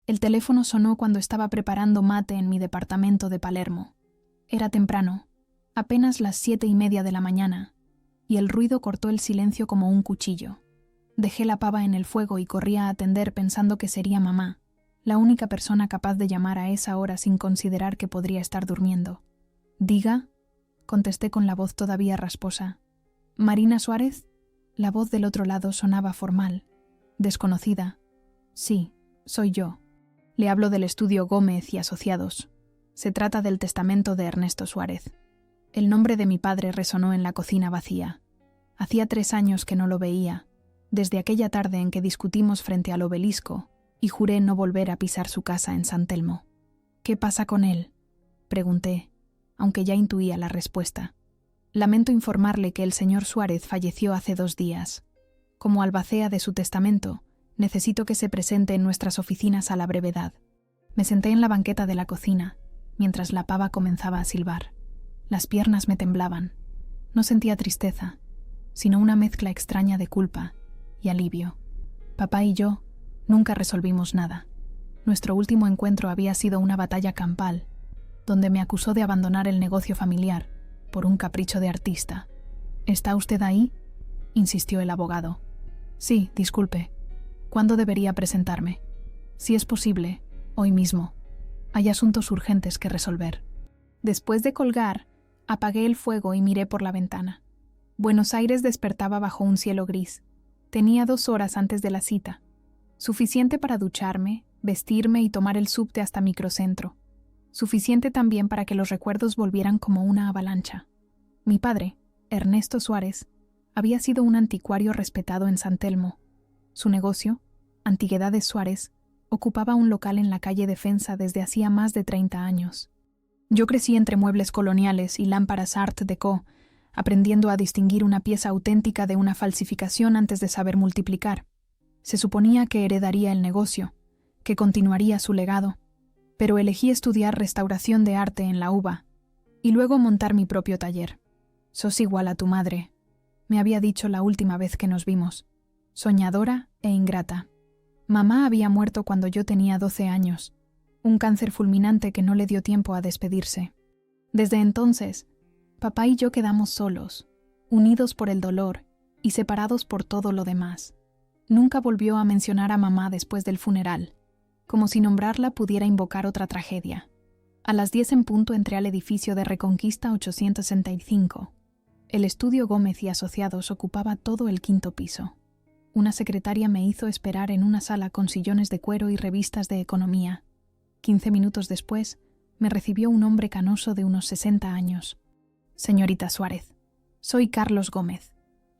El teléfono sonó cuando estaba preparando mate en mi departamento de Palermo. Era temprano, apenas las 7:30 de la mañana, y el ruido cortó el silencio como un cuchillo. Dejé la pava en el fuego y corrí a atender pensando que sería mamá, la única persona capaz de llamar a esa hora sin considerar que podría estar durmiendo. «Diga», contesté con la voz todavía rasposa. «¿Marina Suárez?» La voz del otro lado sonaba formal, desconocida. «Sí, soy yo. Le hablo del estudio Gómez y Asociados. Se trata del testamento de Ernesto Suárez». El nombre de mi padre resonó en la cocina vacía. Hacía 3 años que no lo veía, desde aquella tarde en que discutimos frente al obelisco y juré no volver a pisar su casa en San Telmo. «¿Qué pasa con él?», pregunté, aunque ya intuía la respuesta. «Lamento informarle que el señor Suárez falleció hace 2 días. Como albacea de su testamento, necesito que se presente en nuestras oficinas a la brevedad». Me senté en la banqueta de la cocina, mientras la pava comenzaba a silbar. Las piernas me temblaban. No sentía tristeza, sino una mezcla extraña de culpa y alivio. Papá y yo nunca resolvimos nada. Nuestro último encuentro había sido una batalla campal, donde me acusó de abandonar el negocio familiar por un capricho de artista. «¿Está usted ahí?», insistió el abogado. «Sí, disculpe. ¿Cuándo debería presentarme?» «Si es posible, hoy mismo. Hay asuntos urgentes que resolver». Después de colgar, apagué el fuego y miré por la ventana. Buenos Aires despertaba bajo un cielo gris. Tenía 2 horas antes de la cita, suficiente para ducharme, vestirme y tomar el subte hasta Microcentro. Suficiente también para que los recuerdos volvieran como una avalancha. Mi padre, Ernesto Suárez, había sido un anticuario respetado en San Telmo. Su negocio, Antigüedades Suárez, ocupaba un local en la calle Defensa desde hacía más de 30 años. Yo crecí entre muebles coloniales y lámparas Art Deco, aprendiendo a distinguir una pieza auténtica de una falsificación antes de saber multiplicar. Se suponía que heredaría el negocio, que continuaría su legado, pero elegí estudiar restauración de arte en la UBA y luego montar mi propio taller. «Sos igual a tu madre», me había dicho la última vez que nos vimos, soñadora e ingrata. Mamá había muerto cuando yo tenía 12 años, un cáncer fulminante que no le dio tiempo a despedirse. Desde entonces, papá y yo quedamos solos, unidos por el dolor y separados por todo lo demás. Nunca volvió a mencionar a mamá después del funeral, como si nombrarla pudiera invocar otra tragedia. A las 10 en punto entré al edificio de Reconquista 865. El estudio Gómez y Asociados ocupaba todo el 5º piso. Una secretaria me hizo esperar en una sala con sillones de cuero y revistas de economía. 15 minutos después, me recibió un hombre canoso de unos 60 años. «Señorita Suárez, soy Carlos Gómez.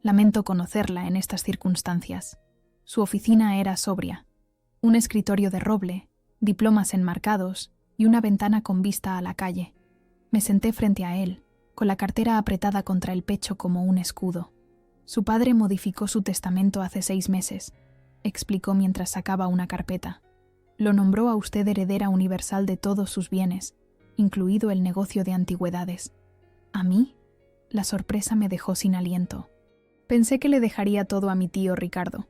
Lamento conocerla en estas circunstancias». Su oficina era sobria. Un escritorio de roble, diplomas enmarcados y una ventana con vista a la calle. Me senté frente a él, con la cartera apretada contra el pecho como un escudo. «Su padre modificó su testamento hace 6 meses», explicó mientras sacaba una carpeta. «Lo nombró a usted heredera universal de todos sus bienes, incluido el negocio de antigüedades». ¿A mí? La sorpresa me dejó sin aliento. Pensé que le dejaría todo a mi tío Ricardo.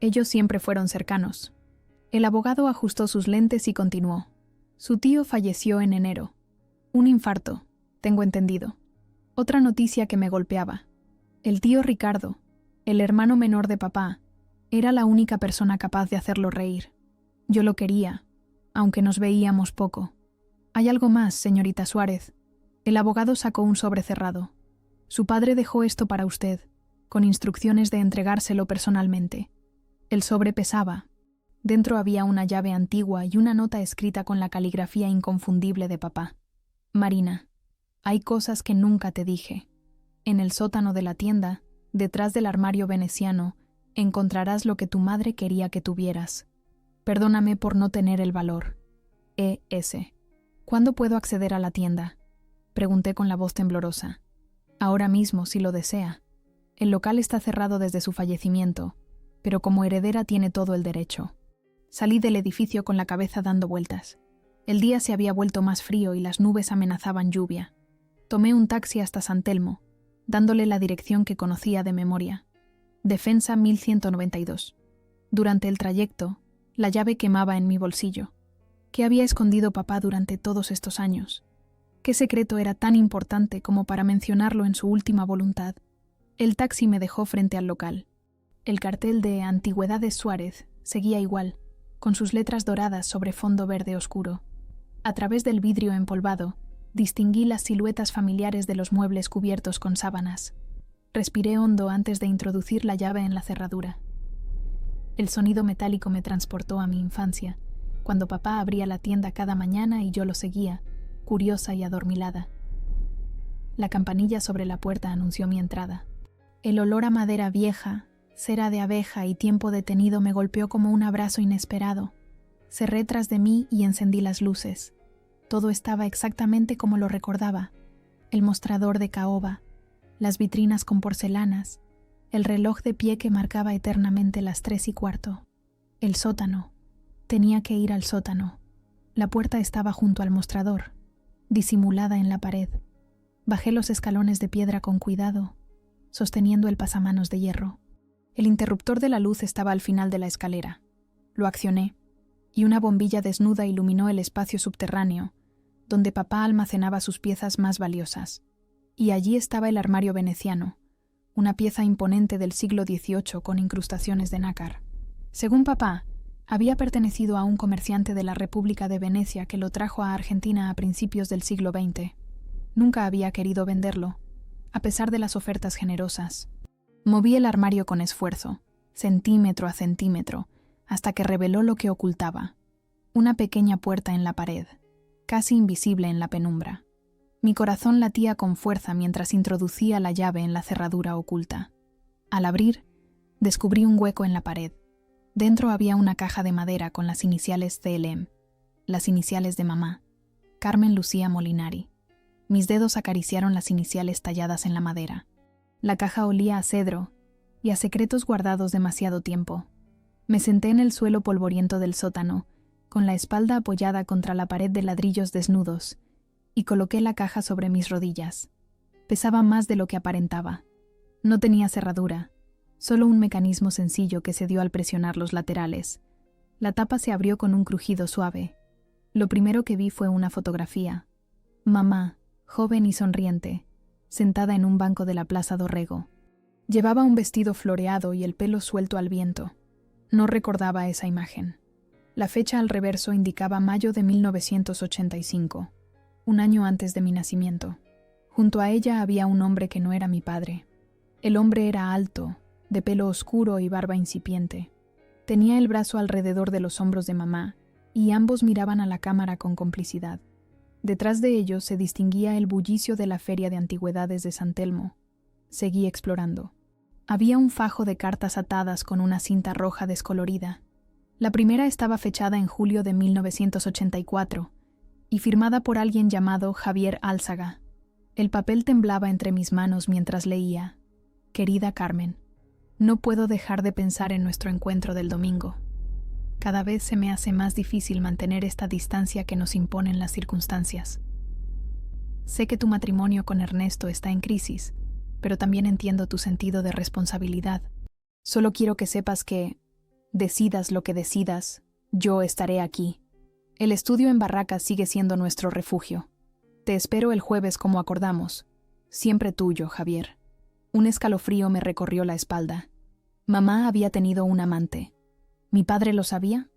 Ellos siempre fueron cercanos. El abogado ajustó sus lentes y continuó. Su tío falleció en enero. Un infarto, tengo entendido. Otra noticia que me golpeaba. El tío Ricardo, el hermano menor de papá, era la única persona capaz de hacerlo reír. Yo lo quería, aunque nos veíamos poco. «Hay algo más, señorita Suárez». El abogado sacó un sobre cerrado. «Su padre dejó esto para usted, con instrucciones de entregárselo personalmente». El sobre pesaba. Dentro había una llave antigua y una nota escrita con la caligrafía inconfundible de papá. «Marina, hay cosas que nunca te dije. En el sótano de la tienda, detrás del armario veneciano, encontrarás lo que tu madre quería que tuvieras. Perdóname por no tener el valor. E.S. ¿Cuándo puedo acceder a la tienda?», pregunté con la voz temblorosa. «Ahora mismo, si lo desea. El local está cerrado desde su fallecimiento, pero como heredera tiene todo el derecho». Salí del edificio con la cabeza dando vueltas. El día se había vuelto más frío y las nubes amenazaban lluvia. Tomé un taxi hasta San Telmo, dándole la dirección que conocía de memoria. Defensa 1192. Durante el trayecto, La llave quemaba en mi bolsillo. ¿Qué había escondido papá durante todos estos años? ¿Qué secreto era tan importante como para mencionarlo en su última voluntad? El taxi me dejó frente al local. El cartel de Antigüedades Suárez seguía igual, con sus letras doradas sobre fondo verde oscuro. A través del vidrio empolvado, distinguí las siluetas familiares de los muebles cubiertos con sábanas. Respiré hondo antes de introducir la llave en la cerradura. El sonido metálico me transportó a mi infancia, cuando papá abría la tienda cada mañana y yo lo seguía, curiosa y adormilada. La campanilla sobre la puerta anunció mi entrada. El olor a madera vieja, cera de abeja y tiempo detenido me golpeó como un abrazo inesperado. Cerré tras de mí y encendí las luces. Todo estaba exactamente como lo recordaba. El mostrador de caoba, las vitrinas con porcelanas, el reloj de pie que marcaba eternamente las 3:15. El sótano. Tenía que ir al sótano. La puerta estaba junto al mostrador, disimulada en la pared. Bajé los escalones de piedra con cuidado, sosteniendo el pasamanos de hierro. El interruptor de la luz estaba al final de la escalera. Lo accioné, y una bombilla desnuda iluminó el espacio subterráneo, donde papá almacenaba sus piezas más valiosas. Y allí estaba el armario veneciano, una pieza imponente del siglo XVIII con incrustaciones de nácar. Según papá, había pertenecido a un comerciante de la República de Venecia que lo trajo a Argentina a principios del siglo XX. Nunca había querido venderlo, a pesar de las ofertas generosas. Moví el armario con esfuerzo, centímetro a centímetro, hasta que reveló lo que ocultaba. Una pequeña puerta en la pared, casi invisible en la penumbra. Mi corazón latía con fuerza mientras introducía la llave en la cerradura oculta. Al abrir, descubrí un hueco en la pared. Dentro había una caja de madera con las iniciales CLM, las iniciales de mamá, Carmen Lucía Molinari. Mis dedos acariciaron las iniciales talladas en la madera. La caja olía a cedro y a secretos guardados demasiado tiempo. Me senté en el suelo polvoriento del sótano, con la espalda apoyada contra la pared de ladrillos desnudos, y coloqué la caja sobre mis rodillas. Pesaba más de lo que aparentaba. No tenía cerradura, solo un mecanismo sencillo que cedió al presionar los laterales. La tapa se abrió con un crujido suave. Lo primero que vi fue una fotografía. Mamá, joven y sonriente, sentada en un banco de la Plaza Dorrego. Llevaba un vestido floreado y el pelo suelto al viento. No recordaba esa imagen. La fecha al reverso indicaba mayo de 1985, un año antes de mi nacimiento. Junto a ella había un hombre que no era mi padre. El hombre era alto, de pelo oscuro y barba incipiente. Tenía el brazo alrededor de los hombros de mamá, y ambos miraban a la cámara con complicidad. Detrás de ellos se distinguía el bullicio de la Feria de Antigüedades de San Telmo. Seguí explorando. Había un fajo de cartas atadas con una cinta roja descolorida. La primera estaba fechada en julio de 1984 y firmada por alguien llamado Javier Álzaga. El papel temblaba entre mis manos mientras leía: Querida Carmen, no puedo dejar de pensar en nuestro encuentro del domingo. Cada vez se me hace más difícil mantener esta distancia que nos imponen las circunstancias. Sé que tu matrimonio con Ernesto está en crisis, pero también entiendo tu sentido de responsabilidad. Solo quiero que sepas que, decidas lo que decidas, yo estaré aquí. El estudio en Barracas sigue siendo nuestro refugio. Te espero el jueves como acordamos. Siempre tuyo, Javier. Un escalofrío me recorrió la espalda. Mamá había tenido un amante. ¿Mi padre lo sabía?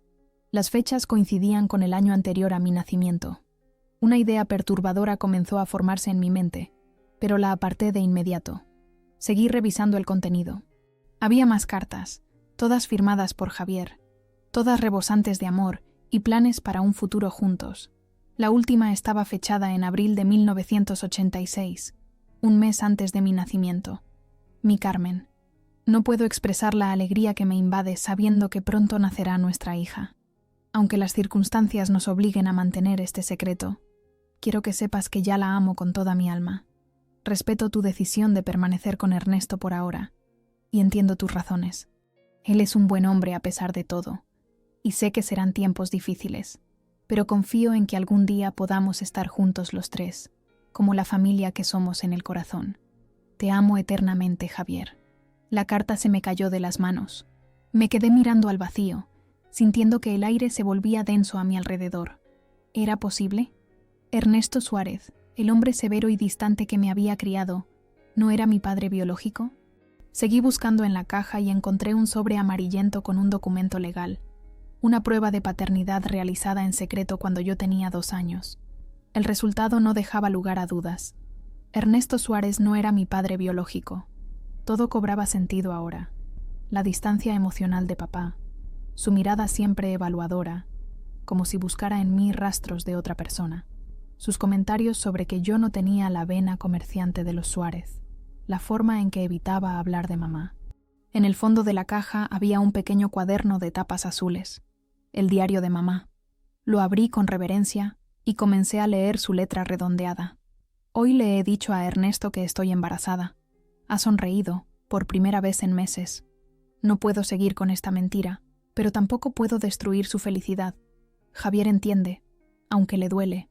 Las fechas coincidían con el año anterior a mi nacimiento. Una idea perturbadora comenzó a formarse en mi mente, pero la aparté de inmediato. Seguí revisando el contenido. Había más cartas, todas firmadas por Javier, todas rebosantes de amor y planes para un futuro juntos. La última estaba fechada en abril de 1986, un mes antes de mi nacimiento. Mi Carmen. No puedo expresar la alegría que me invade sabiendo que pronto nacerá nuestra hija. Aunque las circunstancias nos obliguen a mantener este secreto, quiero que sepas que ya la amo con toda mi alma. Respeto tu decisión de permanecer con Ernesto por ahora, y entiendo tus razones. Él es un buen hombre a pesar de todo, y sé que serán tiempos difíciles, pero confío en que algún día podamos estar juntos los tres, como la familia que somos en el corazón. Te amo eternamente, Javier. La carta se me cayó de las manos. Me quedé mirando al vacío, sintiendo que el aire se volvía denso a mi alrededor. ¿Era posible? Ernesto Suárez, el hombre severo y distante que me había criado, ¿no era mi padre biológico? Seguí buscando en la caja y encontré un sobre amarillento con un documento legal, una prueba de paternidad realizada en secreto cuando yo tenía 2 años. El resultado no dejaba lugar a dudas. Ernesto Suárez no era mi padre biológico. Todo cobraba sentido ahora. La distancia emocional de papá, su mirada siempre evaluadora, como si buscara en mí rastros de otra persona, sus comentarios sobre que yo no tenía la vena comerciante de los Suárez, la forma en que evitaba hablar de mamá. En el fondo de la caja había un pequeño cuaderno de tapas azules, el diario de mamá. Lo abrí con reverencia y comencé a leer su letra redondeada. Hoy le he dicho a Ernesto que estoy embarazada. Ha sonreído, por primera vez en meses. No puedo seguir con esta mentira, pero tampoco puedo destruir su felicidad. Javier entiende, aunque le duele.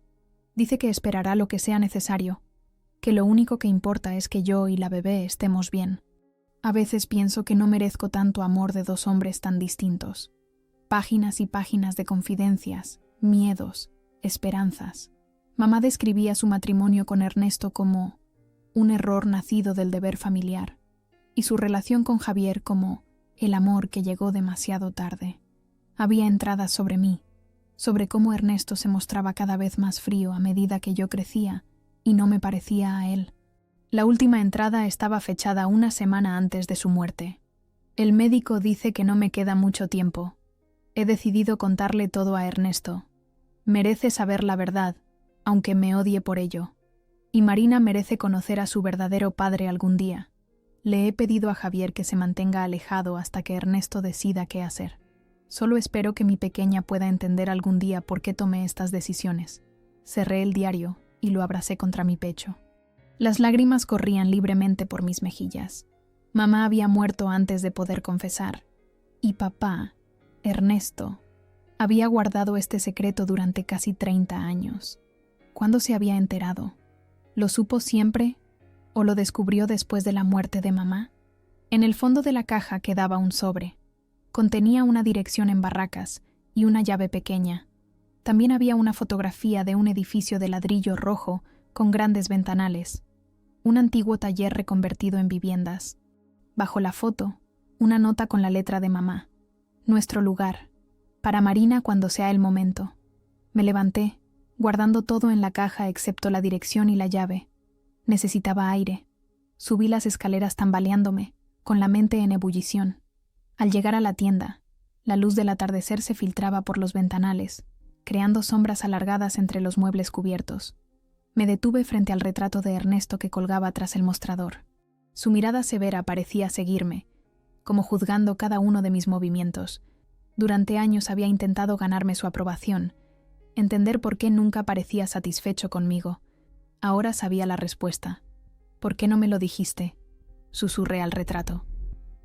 Dice que esperará lo que sea necesario, que lo único que importa es que yo y la bebé estemos bien. A veces pienso que no merezco tanto amor de 2 hombres tan distintos. Páginas y páginas de confidencias, miedos, esperanzas. Mamá describía su matrimonio con Ernesto como un error nacido del deber familiar y su relación con Javier como el amor que llegó demasiado tarde. Había entradas sobre mí, sobre cómo Ernesto se mostraba cada vez más frío a medida que yo crecía y no me parecía a él. La última entrada estaba fechada 1 semana antes de su muerte. El médico dice que no me queda mucho tiempo. He decidido contarle todo a Ernesto. Merece saber la verdad, aunque me odie por ello. Y Marina merece conocer a su verdadero padre algún día. Le he pedido a Javier que se mantenga alejado hasta que Ernesto decida qué hacer. Solo espero que mi pequeña pueda entender algún día por qué tomé estas decisiones. Cerré el diario y lo abracé contra mi pecho. Las lágrimas corrían libremente por mis mejillas. Mamá había muerto antes de poder confesar. Y papá, Ernesto, había guardado este secreto durante casi 30 años. ¿Cuándo se había enterado? ¿Lo supo siempre o lo descubrió después de la muerte de mamá? En el fondo de la caja quedaba un sobre. Contenía una dirección en Barracas y una llave pequeña. También había una fotografía de un edificio de ladrillo rojo con grandes ventanales, un antiguo taller reconvertido en viviendas. Bajo la foto, una nota con la letra de mamá. Nuestro lugar. Para Marina cuando sea el momento. Me levanté, guardando todo en la caja excepto la dirección y la llave. Necesitaba aire. Subí las escaleras tambaleándome, con la mente en ebullición. Al llegar a la tienda, la luz del atardecer se filtraba por los ventanales, creando sombras alargadas entre los muebles cubiertos. Me detuve frente al retrato de Ernesto que colgaba tras el mostrador. Su mirada severa parecía seguirme, como juzgando cada uno de mis movimientos. Durante años había intentado ganarme su aprobación, entender por qué nunca parecía satisfecho conmigo. Ahora sabía la respuesta. ¿Por qué no me lo dijiste?, susurré al retrato.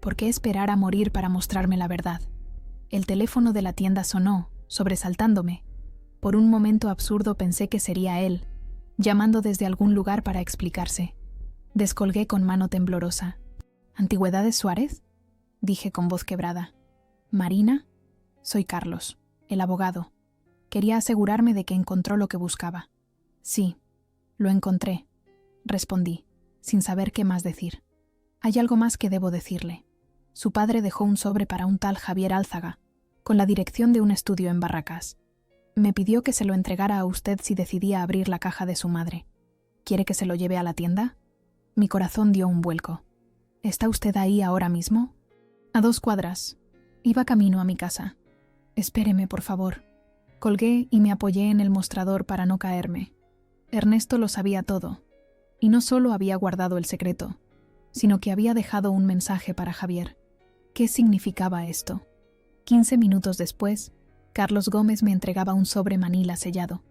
¿Por qué esperar a morir para mostrarme la verdad? El teléfono de la tienda sonó, sobresaltándome. Por un momento absurdo pensé que sería él, llamando desde algún lugar para explicarse. Descolgué con mano temblorosa. ¿Antigüedades Suárez?, dije con voz quebrada. ¿Marina? Soy Carlos, el abogado. Quería asegurarme de que encontró lo que buscaba. Sí, lo encontré, respondí, sin saber qué más decir. Hay algo más que debo decirle. Su padre dejó un sobre para un tal Javier Álzaga, con la dirección de un estudio en Barracas. Me pidió que se lo entregara a usted si decidía abrir la caja de su madre. ¿Quiere que se lo lleve a la tienda? Mi corazón dio un vuelco. ¿Está usted ahí ahora mismo? A 2 cuadras. Iba camino a mi casa. Espéreme, por favor. Colgué y me apoyé en el mostrador para no caerme. Ernesto lo sabía todo, y no solo había guardado el secreto, sino que había dejado un mensaje para Javier. ¿Qué significaba esto? 15 minutos después, Carlos Gómez me entregaba un sobre manila sellado.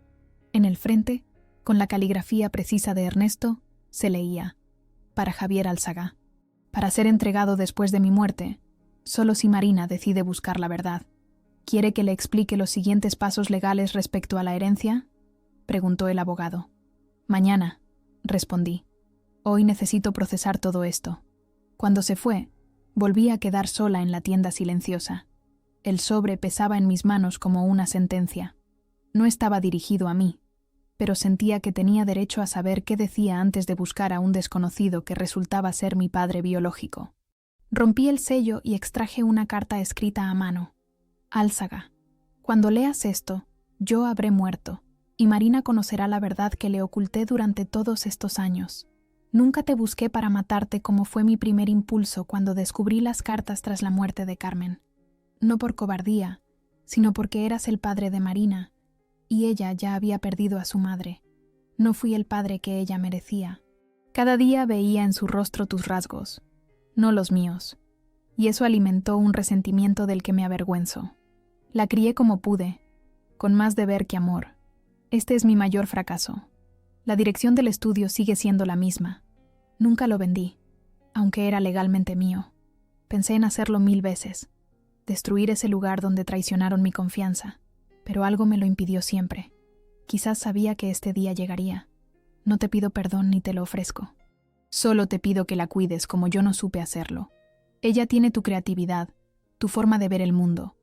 En el frente, con la caligrafía precisa de Ernesto, se leía: para Javier Álzaga. Para ser entregado después de mi muerte, solo si Marina decide buscar la verdad. ¿Quiere que le explique los siguientes pasos legales respecto a la herencia?, preguntó el abogado. Mañana, respondí. Hoy necesito procesar todo esto. Cuando se fue, volví a quedar sola en la tienda silenciosa. El sobre pesaba en mis manos como una sentencia. No estaba dirigido a mí, pero sentía que tenía derecho a saber qué decía antes de buscar a un desconocido que resultaba ser mi padre biológico. Rompí el sello y extraje una carta escrita a mano. Álzaga, cuando leas esto, yo habré muerto, y Marina conocerá la verdad que le oculté durante todos estos años. Nunca te busqué para matarte como fue mi primer impulso cuando descubrí las cartas tras la muerte de Carmen. No por cobardía, sino porque eras el padre de Marina, y ella ya había perdido a su madre. No fui el padre que ella merecía. Cada día veía en su rostro tus rasgos, no los míos, y eso alimentó un resentimiento del que me avergüenzo. La crié como pude, con más deber que amor. Este es mi mayor fracaso. La dirección del estudio sigue siendo la misma. Nunca lo vendí, aunque era legalmente mío. Pensé en hacerlo 1000 veces, destruir ese lugar donde traicionaron mi confianza, pero algo me lo impidió siempre. Quizás sabía que este día llegaría. No te pido perdón ni te lo ofrezco. Solo te pido que la cuides como yo no supe hacerlo. Ella tiene tu creatividad, tu forma de ver el mundo.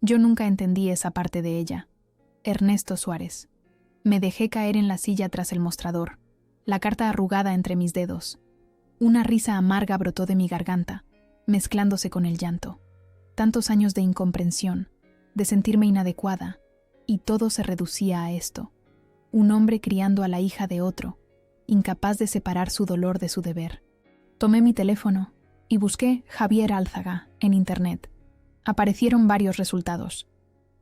Yo nunca entendí esa parte de ella. Ernesto Suárez. Me dejé caer en la silla tras el mostrador, la carta arrugada entre mis dedos. Una risa amarga brotó de mi garganta, mezclándose con el llanto. Tantos años de incomprensión, de sentirme inadecuada, y todo se reducía a esto. Un hombre criando a la hija de otro, incapaz de separar su dolor de su deber. Tomé mi teléfono y busqué Javier Álzaga en Internet. Aparecieron varios resultados.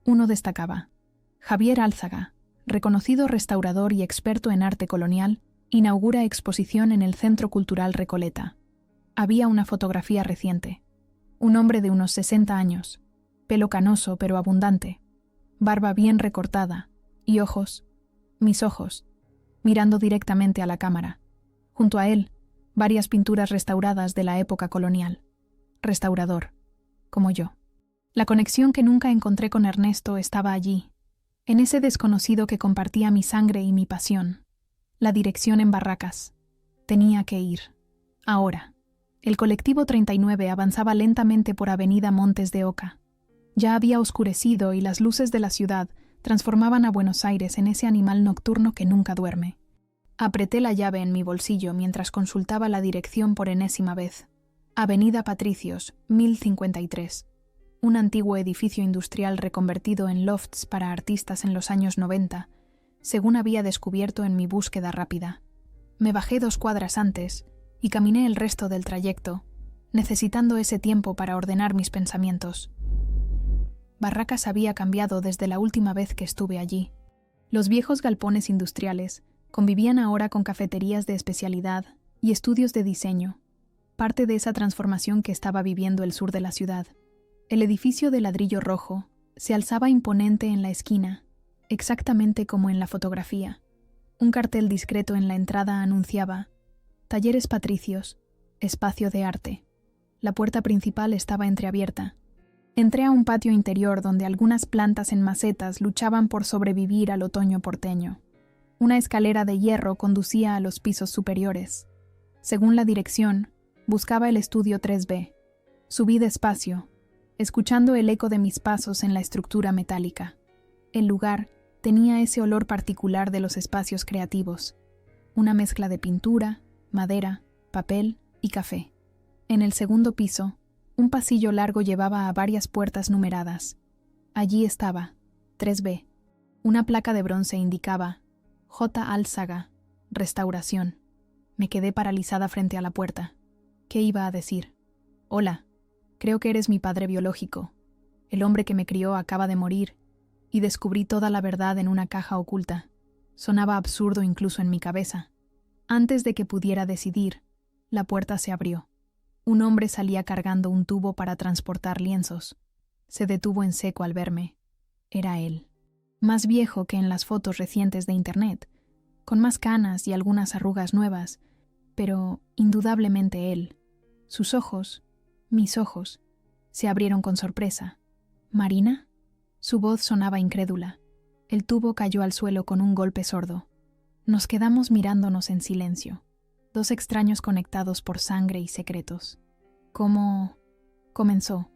Uno destacaba: Javier Álzaga, reconocido restaurador y experto en arte colonial, inaugura exposición en el Centro Cultural Recoleta. Había una fotografía reciente. Un hombre de unos 60 años, pelo canoso pero abundante, barba bien recortada y ojos, mis ojos, mirando directamente a la cámara. Junto a él, varias pinturas restauradas de la época colonial. Restaurador, como yo. La conexión que nunca encontré con Ernesto estaba allí, en ese desconocido que compartía mi sangre y mi pasión. La dirección en Barracas. Tenía que ir. Ahora. El colectivo 39 avanzaba lentamente por Avenida Montes de Oca. Ya había oscurecido y las luces de la ciudad transformaban a Buenos Aires en ese animal nocturno que nunca duerme. Apreté la llave en mi bolsillo mientras consultaba la dirección por enésima vez. Avenida Patricios, 1053. Un antiguo edificio industrial reconvertido en lofts para artistas en los años 90, según había descubierto en mi búsqueda rápida. Me bajé 2 cuadras antes y caminé el resto del trayecto, necesitando ese tiempo para ordenar mis pensamientos. Barracas había cambiado desde la última vez que estuve allí. Los viejos galpones industriales convivían ahora con cafeterías de especialidad y estudios de diseño, parte de esa transformación que estaba viviendo el sur de la ciudad. El edificio de ladrillo rojo se alzaba imponente en la esquina, exactamente como en la fotografía. Un cartel discreto en la entrada anunciaba: Talleres Patricios, espacio de arte. La puerta principal estaba entreabierta. Entré a un patio interior donde algunas plantas en macetas luchaban por sobrevivir al otoño porteño. Una escalera de hierro conducía a los pisos superiores. Según la dirección, buscaba el estudio 3B. Subí despacio, escuchando el eco de mis pasos en la estructura metálica. El lugar tenía ese olor particular de los espacios creativos, una mezcla de pintura, madera, papel y café. En el segundo piso, un pasillo largo llevaba a varias puertas numeradas. Allí estaba, 3B. Una placa de bronce indicaba: J. Álzaga, restauración. Me quedé paralizada frente a la puerta. ¿Qué iba a decir? Hola, creo que eres mi padre biológico. El hombre que me crió acaba de morir, y descubrí toda la verdad en una caja oculta. Sonaba absurdo incluso en mi cabeza. Antes de que pudiera decidir, la puerta se abrió. Un hombre salía cargando un tubo para transportar lienzos. Se detuvo en seco al verme. Era él. Más viejo que en las fotos recientes de Internet, con más canas y algunas arrugas nuevas, pero indudablemente él. Sus ojos, mis ojos, se abrieron con sorpresa. ¿Marina? Su voz sonaba incrédula. El tubo cayó al suelo con un golpe sordo. Nos quedamos mirándonos en silencio, 2 extraños conectados por sangre y secretos. ¿Cómo? Comenzó,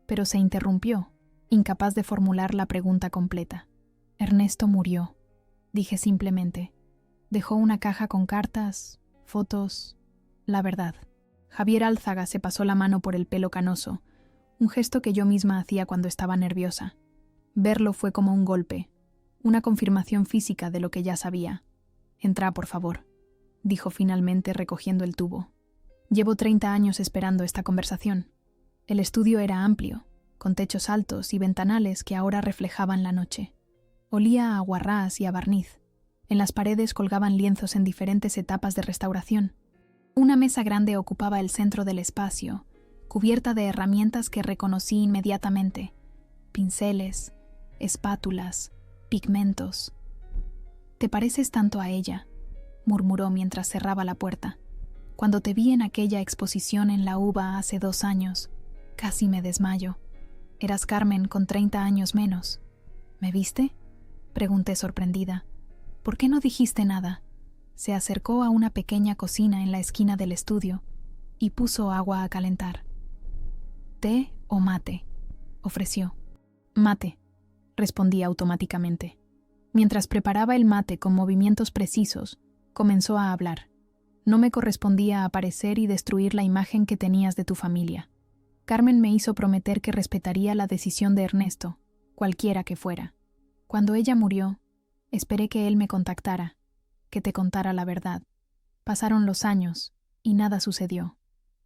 pero se interrumpió. incapaz de formular la pregunta completa. Ernesto murió, dije simplemente. Dejó una caja con cartas, fotos, la verdad. Javier Álzaga se pasó la mano por el pelo canoso, un gesto que yo misma hacía cuando estaba nerviosa. Verlo fue como un golpe, una confirmación física de lo que ya sabía. «Entra, por favor», dijo finalmente recogiendo el tubo. Llevo 30 años esperando esta conversación. El estudio era amplio, con techos altos y ventanales que ahora reflejaban la noche. Olía a aguarrás y a barniz. En las paredes colgaban lienzos en diferentes etapas de restauración. Una mesa grande ocupaba el centro del espacio, cubierta de herramientas que reconocí inmediatamente: pinceles, espátulas, pigmentos. «Te pareces tanto a ella», murmuró mientras cerraba la puerta. «Cuando te vi en aquella exposición en la UBA hace 2 años, casi me desmayo. Eras Carmen con 30 años menos». «¿Me viste?», pregunté sorprendida. «¿Por qué no dijiste nada?». Se acercó a una pequeña cocina en la esquina del estudio y puso agua a calentar. «¿Té o mate?», ofreció. «Mate», respondí automáticamente. Mientras preparaba el mate con movimientos precisos, comenzó a hablar. No me correspondía aparecer y destruir la imagen que tenías de tu familia. Carmen me hizo prometer que respetaría la decisión de Ernesto, cualquiera que fuera. Cuando ella murió, esperé que él me contactara, que te contara la verdad. Pasaron los años y nada sucedió.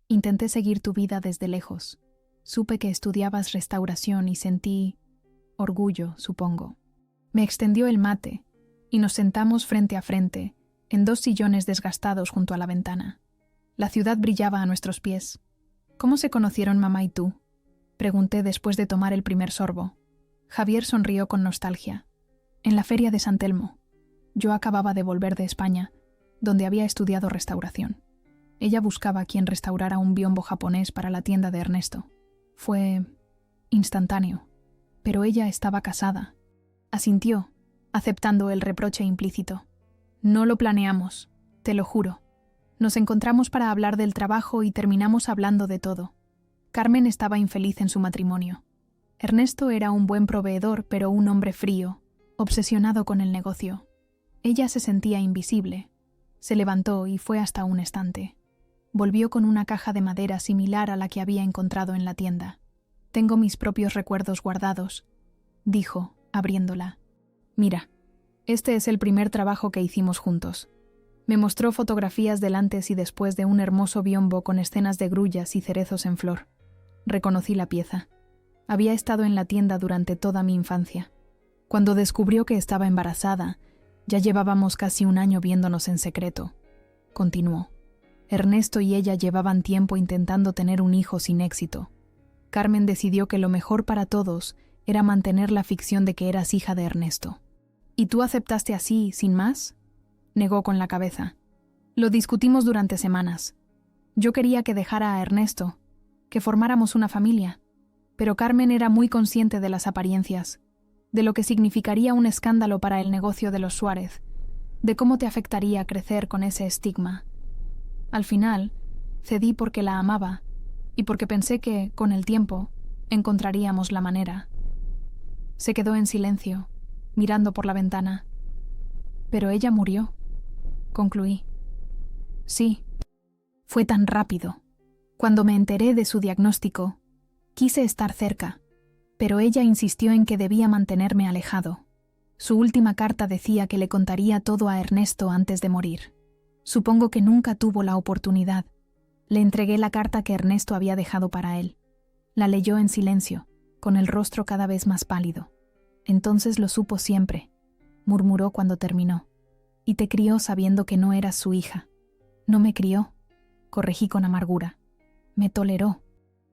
Intenté seguir tu vida desde lejos. Supe que estudiabas restauración y sentí orgullo, supongo. Me extendió el mate y nos sentamos frente a frente en 2 sillones desgastados junto a la ventana. La ciudad brillaba a nuestros pies. «¿Cómo se conocieron mamá y tú?», pregunté después de tomar el primer sorbo. Javier sonrió con nostalgia. «En la feria de San Telmo. Yo acababa de volver de España, donde había estudiado restauración. Ella buscaba a quien restaurara un biombo japonés para la tienda de Ernesto. Fue instantáneo, pero ella estaba casada». Asintió, aceptando el reproche implícito. «No lo planeamos, te lo juro. Nos encontramos para hablar del trabajo y terminamos hablando de todo. Carmen estaba infeliz en su matrimonio. Ernesto era un buen proveedor, pero un hombre frío, obsesionado con el negocio. Ella se sentía invisible. Se levantó y fue hasta un estante. Volvió con una caja de madera similar a la que había encontrado en la tienda. Tengo mis propios recuerdos guardados», dijo, abriéndola. «Mira, este es el primer trabajo que hicimos juntos». Me mostró fotografías del antes y después de un hermoso biombo con escenas de grullas y cerezos en flor. Reconocí la pieza. Había estado en la tienda durante toda mi infancia. Cuando descubrió que estaba embarazada, ya llevábamos casi 1 año viéndonos en secreto. Continuó. Ernesto y ella llevaban tiempo intentando tener un hijo sin éxito. Carmen decidió que lo mejor para todos era mantener la ficción de que eras hija de Ernesto. «¿Y tú aceptaste así, sin más?», negó con la cabeza. «Lo discutimos durante semanas. Yo quería que dejara a Ernesto, que formáramos una familia, pero Carmen era muy consciente de las apariencias, de lo que significaría un escándalo para el negocio de los Suárez, de cómo te afectaría crecer con ese estigma. Al final, cedí porque la amaba y porque pensé que, con el tiempo, encontraríamos la manera». Se quedó en silencio, mirando por la ventana. «Pero ella murió», concluí. «Sí, fue tan rápido. Cuando me enteré de su diagnóstico, quise estar cerca, pero ella insistió en que debía mantenerme alejado. Su última carta decía que le contaría todo a Ernesto antes de morir. Supongo que nunca tuvo la oportunidad. Le entregué la carta que Ernesto había dejado para él. La leyó en silencio, con el rostro cada vez más pálido. Entonces lo supo siempre», murmuró cuando terminó. «Y te crió sabiendo que no eras su hija». «No me crió», corregí con amargura. «Me toleró.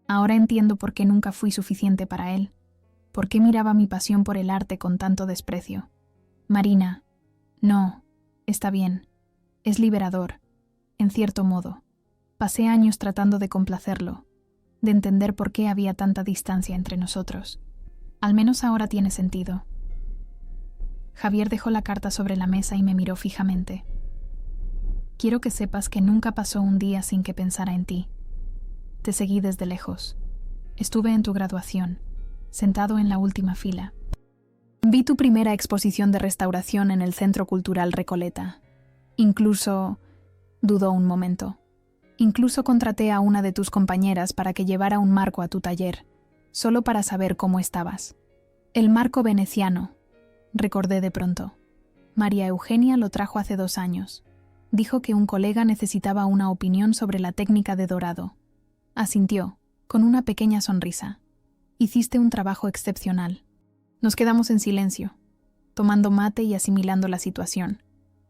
Ahora entiendo por qué nunca fui suficiente para él. Por qué miraba mi pasión por el arte con tanto desprecio. Marina, no, está bien. Es liberador, en cierto modo. Pasé años tratando de complacerlo, de entender por qué había tanta distancia entre nosotros. Al menos ahora tiene sentido». Javier dejó la carta sobre la mesa y me miró fijamente. «Quiero que sepas que nunca pasó un día sin que pensara en ti. Te seguí desde lejos. Estuve en tu graduación, sentado en la última fila. Vi tu primera exposición de restauración en el Centro Cultural Recoleta. Incluso... dudó un momento. Incluso contraté a una de tus compañeras para que llevara un marco a tu taller, solo para saber cómo estabas. El marco veneciano, recordé de pronto. María Eugenia lo trajo hace 2 años. Dijo que un colega necesitaba una opinión sobre la técnica de dorado. Asintió, con una pequeña sonrisa. Hiciste un trabajo excepcional. Nos quedamos en silencio, tomando mate y asimilando la situación.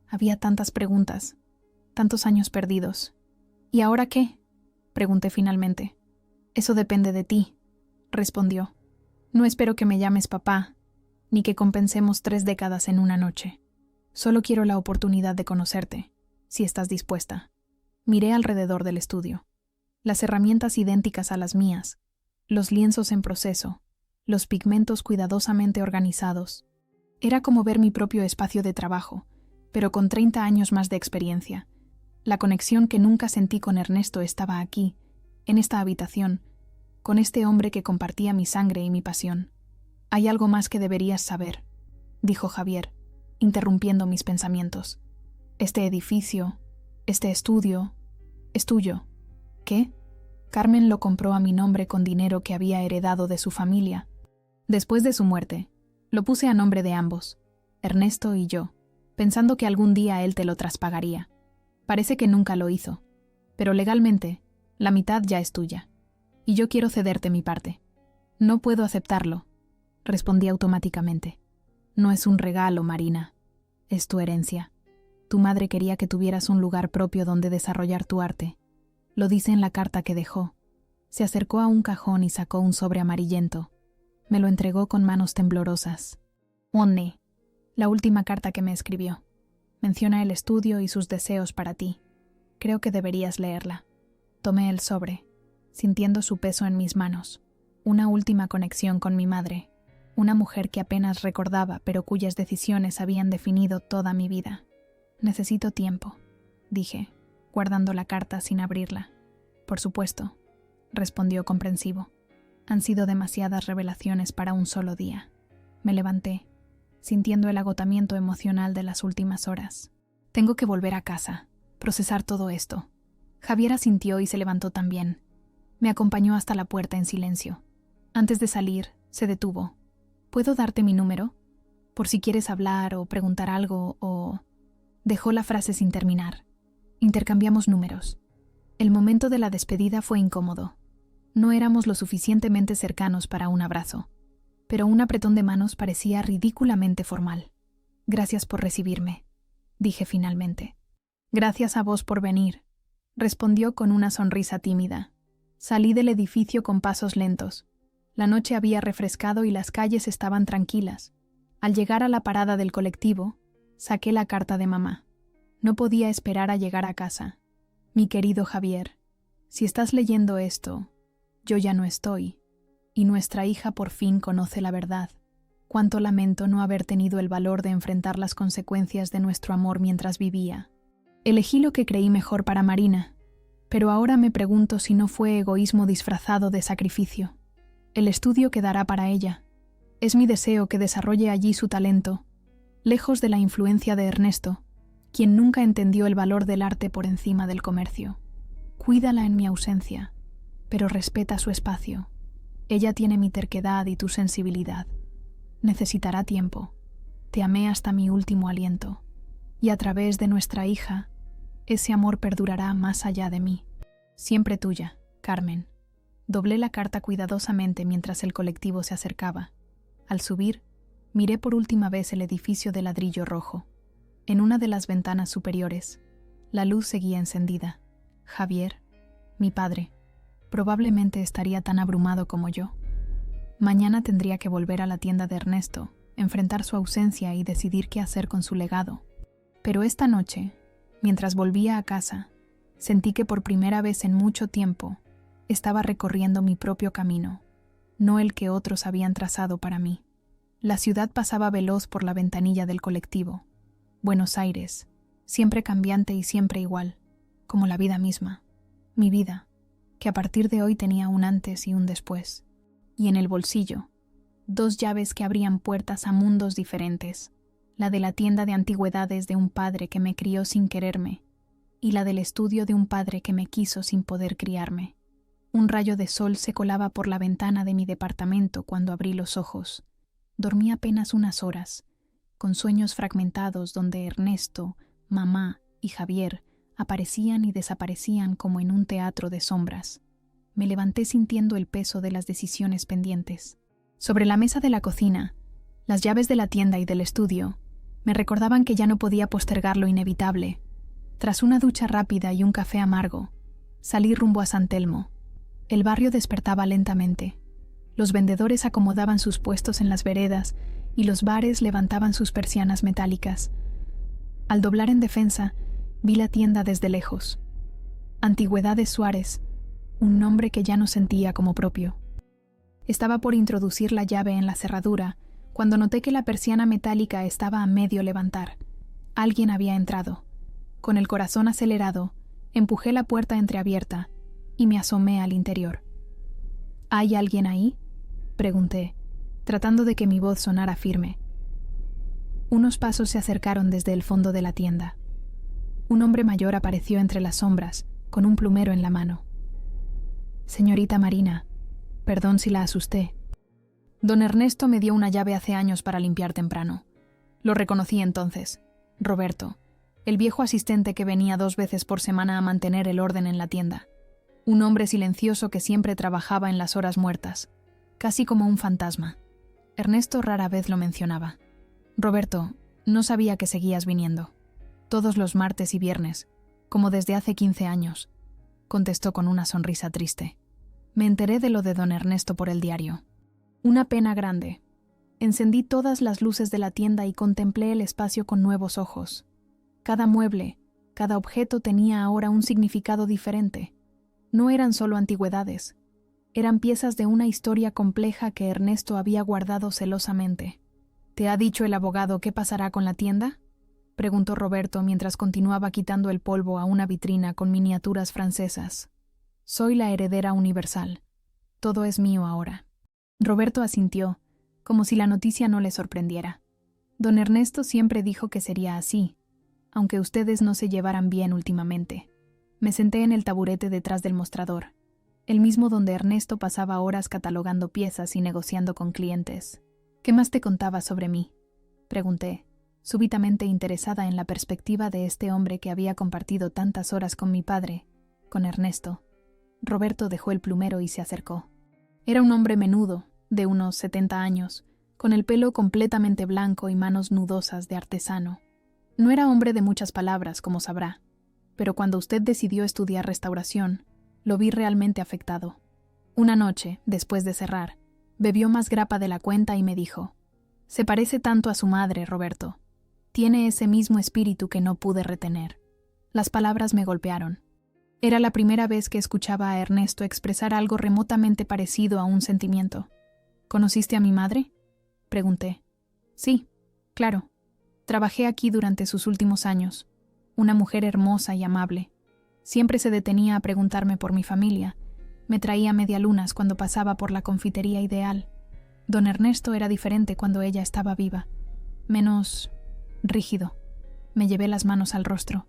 Había tantas preguntas, tantos años perdidos. ¿Y ahora qué?, pregunté finalmente. Eso depende de ti, respondió. No espero que me llames papá, ni que compensemos 3 décadas en una noche. Solo quiero la oportunidad de conocerte, si estás dispuesta. Miré alrededor del estudio. Las herramientas idénticas a las mías, los lienzos en proceso, los pigmentos cuidadosamente organizados. Era como ver mi propio espacio de trabajo, pero con 30 años más de experiencia. La conexión que nunca sentí con Ernesto estaba aquí, en esta habitación, con este hombre que compartía mi sangre y mi pasión. Hay algo más que deberías saber, dijo Javier, interrumpiendo mis pensamientos. Este edificio, este estudio, es tuyo. ¿Qué? Carmen lo compró a mi nombre con dinero que había heredado de su familia. Después de su muerte, lo puse a nombre de ambos, Ernesto y yo, pensando que algún día él te lo traspagaría. Parece que nunca lo hizo, pero legalmente, la mitad ya es tuya, y yo quiero cederte mi parte. No puedo aceptarlo, respondí automáticamente. No es un regalo, Marina, es tu herencia. Tu madre quería que tuvieras un lugar propio donde desarrollar tu arte. Lo dice en la carta que dejó. Se acercó a un cajón y sacó un sobre amarillento. Me lo entregó con manos temblorosas. Onne, la última carta que me escribió. Menciona el estudio y sus deseos para ti. Creo que deberías leerla. Tomé el sobre, sintiendo su peso en mis manos. Una última conexión con mi madre. Una mujer que apenas recordaba, pero cuyas decisiones habían definido toda mi vida. Necesito tiempo, dije, guardando la carta sin abrirla. Por supuesto, respondió comprensivo. Han sido demasiadas revelaciones para un solo día. Me levanté, sintiendo el agotamiento emocional de las últimas horas. Tengo que volver a casa, procesar todo esto. Javier asintió y se levantó también. Me acompañó hasta la puerta en silencio. Antes de salir, se detuvo. ¿Puedo darte mi número? Por si quieres hablar o preguntar algo o... Dejó la frase sin terminar. Intercambiamos números. El momento de la despedida fue incómodo. No éramos lo suficientemente cercanos para un abrazo, pero un apretón de manos parecía ridículamente formal. Gracias por recibirme, dije finalmente. Gracias a vos por venir, respondió con una sonrisa tímida. Salí del edificio con pasos lentos. La noche había refrescado y las calles estaban tranquilas. Al llegar a la parada del colectivo, saqué la carta de mamá. No podía esperar a llegar a casa. Mi querido Javier, si estás leyendo esto, yo ya no estoy, y nuestra hija por fin conoce la verdad. Cuánto lamento no haber tenido el valor de enfrentar las consecuencias de nuestro amor mientras vivía. Elegí lo que creí mejor para Marina, pero ahora me pregunto si no fue egoísmo disfrazado de sacrificio. El estudio quedará para ella. Es mi deseo que desarrolle allí su talento, lejos de la influencia de Ernesto, quien nunca entendió el valor del arte por encima del comercio. Cuídala en mi ausencia, pero respeta su espacio. Ella tiene mi terquedad y tu sensibilidad. Necesitará tiempo. Te amé hasta mi último aliento, y a través de nuestra hija, ese amor perdurará más allá de mí. Siempre tuya, Carmen. Doblé la carta cuidadosamente mientras el colectivo se acercaba. Al subir, miré por última vez el edificio de ladrillo rojo. En una de las ventanas superiores, la luz seguía encendida. Javier, mi padre, probablemente estaría tan abrumado como yo. Mañana tendría que volver a la tienda de Ernesto, enfrentar su ausencia y decidir qué hacer con su legado. Pero esta noche, mientras volvía a casa, sentí que por primera vez en mucho tiempo estaba recorriendo mi propio camino, no el que otros habían trazado para mí. La ciudad pasaba veloz por la ventanilla del colectivo. Buenos Aires, siempre cambiante y siempre igual, como la vida misma. Mi vida, que a partir de hoy tenía un antes y un después. Y en el bolsillo, 2 llaves que abrían puertas a mundos diferentes, la de la tienda de antigüedades de un padre que me crió sin quererme, y la del estudio de un padre que me quiso sin poder criarme. Un rayo de sol se colaba por la ventana de mi departamento cuando abrí los ojos. Dormí apenas unas horas, con sueños fragmentados donde Ernesto, mamá y Javier aparecían y desaparecían como en un teatro de sombras. Me levanté sintiendo el peso de las decisiones pendientes. Sobre la mesa de la cocina, las llaves de la tienda y del estudio me recordaban que ya no podía postergar lo inevitable. Tras una ducha rápida y un café amargo, salí rumbo a San Telmo. El barrio despertaba lentamente. Los vendedores acomodaban sus puestos en las veredas y los bares levantaban sus persianas metálicas. Al doblar en defensa, vi la tienda desde lejos. Antigüedades Suárez, un nombre que ya no sentía como propio. Estaba por introducir la llave en la cerradura cuando noté que la persiana metálica estaba a medio levantar. Alguien había entrado. Con el corazón acelerado, empujé la puerta entreabierta y me asomé al interior. ¿Hay alguien ahí?, pregunté, tratando de que mi voz sonara firme. Unos pasos se acercaron desde el fondo de la tienda. Un hombre mayor apareció entre las sombras, con un plumero en la mano. «Señorita Marina, perdón si la asusté. Don Ernesto me dio una llave hace años para limpiar temprano. Lo reconocí entonces. Roberto, el viejo asistente que venía 2 veces por semana a mantener el orden en la tienda. Un hombre silencioso que siempre trabajaba en las horas muertas, casi como un fantasma. Ernesto rara vez lo mencionaba. Roberto, no sabía que seguías viniendo. Todos los martes y viernes, como desde hace 15 años», contestó con una sonrisa triste. Me enteré de lo de don Ernesto por el diario. Una pena grande. Encendí todas las luces de la tienda y contemplé el espacio con nuevos ojos. Cada mueble, cada objeto tenía ahora un significado diferente. No eran solo antigüedades. Eran piezas de una historia compleja que Ernesto había guardado celosamente. ¿Te ha dicho el abogado qué pasará con la tienda?, preguntó Roberto mientras continuaba quitando el polvo a una vitrina con miniaturas francesas. Soy la heredera universal. Todo es mío ahora. Roberto asintió, como si la noticia no le sorprendiera. Don Ernesto siempre dijo que sería así, aunque ustedes no se llevaran bien últimamente. Me senté en el taburete detrás del mostrador, el mismo donde Ernesto pasaba horas catalogando piezas y negociando con clientes. ¿Qué más te contaba sobre mí?, pregunté, súbitamente interesada en la perspectiva de este hombre que había compartido tantas horas con mi padre, con Ernesto. Roberto dejó el plumero y se acercó. Era un hombre menudo, de unos 70 años, con el pelo completamente blanco y manos nudosas de artesano. No era hombre de muchas palabras, como sabrá, pero cuando usted decidió estudiar restauración, lo vi realmente afectado. Una noche, después de cerrar, bebió más grapa de la cuenta y me dijo: «Se parece tanto a su madre, Roberto. Tiene ese mismo espíritu que no pude retener». Las palabras me golpearon. Era la primera vez que escuchaba a Ernesto expresar algo remotamente parecido a un sentimiento. «¿Conociste a mi madre?», pregunté. «Sí, claro. Trabajé aquí durante sus últimos años. Una mujer hermosa y amable. Siempre se detenía a preguntarme por mi familia. Me traía medialunas cuando pasaba por la confitería Ideal. Don Ernesto era diferente cuando ella estaba viva. Menos rígido». Me llevé las manos al rostro.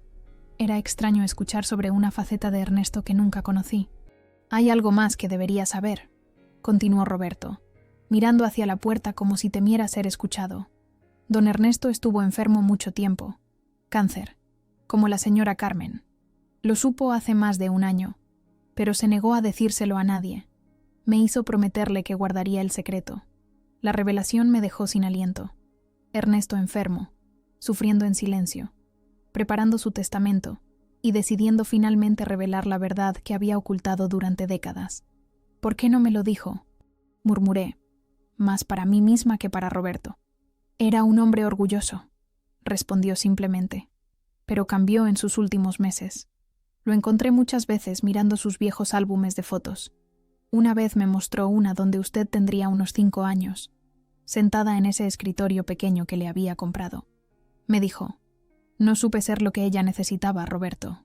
Era extraño escuchar sobre una faceta de Ernesto que nunca conocí. «Hay algo más que debería saber», continuó Roberto, mirando hacia la puerta como si temiera ser escuchado. «Don Ernesto estuvo enfermo mucho tiempo. Cáncer, como la señora Carmen. Lo supo hace más de 1 año, pero se negó a decírselo a nadie. Me hizo prometerle que guardaría el secreto. La revelación me dejó sin aliento. Ernesto enfermo, sufriendo en silencio, preparando su testamento y decidiendo finalmente revelar la verdad que había ocultado durante décadas. «¿Por qué no me lo dijo?», murmuré, más para mí misma que para Roberto. «Era un hombre orgulloso», respondió simplemente, «pero cambió en sus últimos meses. Lo encontré muchas veces mirando sus viejos álbumes de fotos. Una vez me mostró una donde usted tendría unos 5 años, sentada en ese escritorio pequeño que le había comprado. Me dijo: «No supe ser lo que ella necesitaba, Roberto».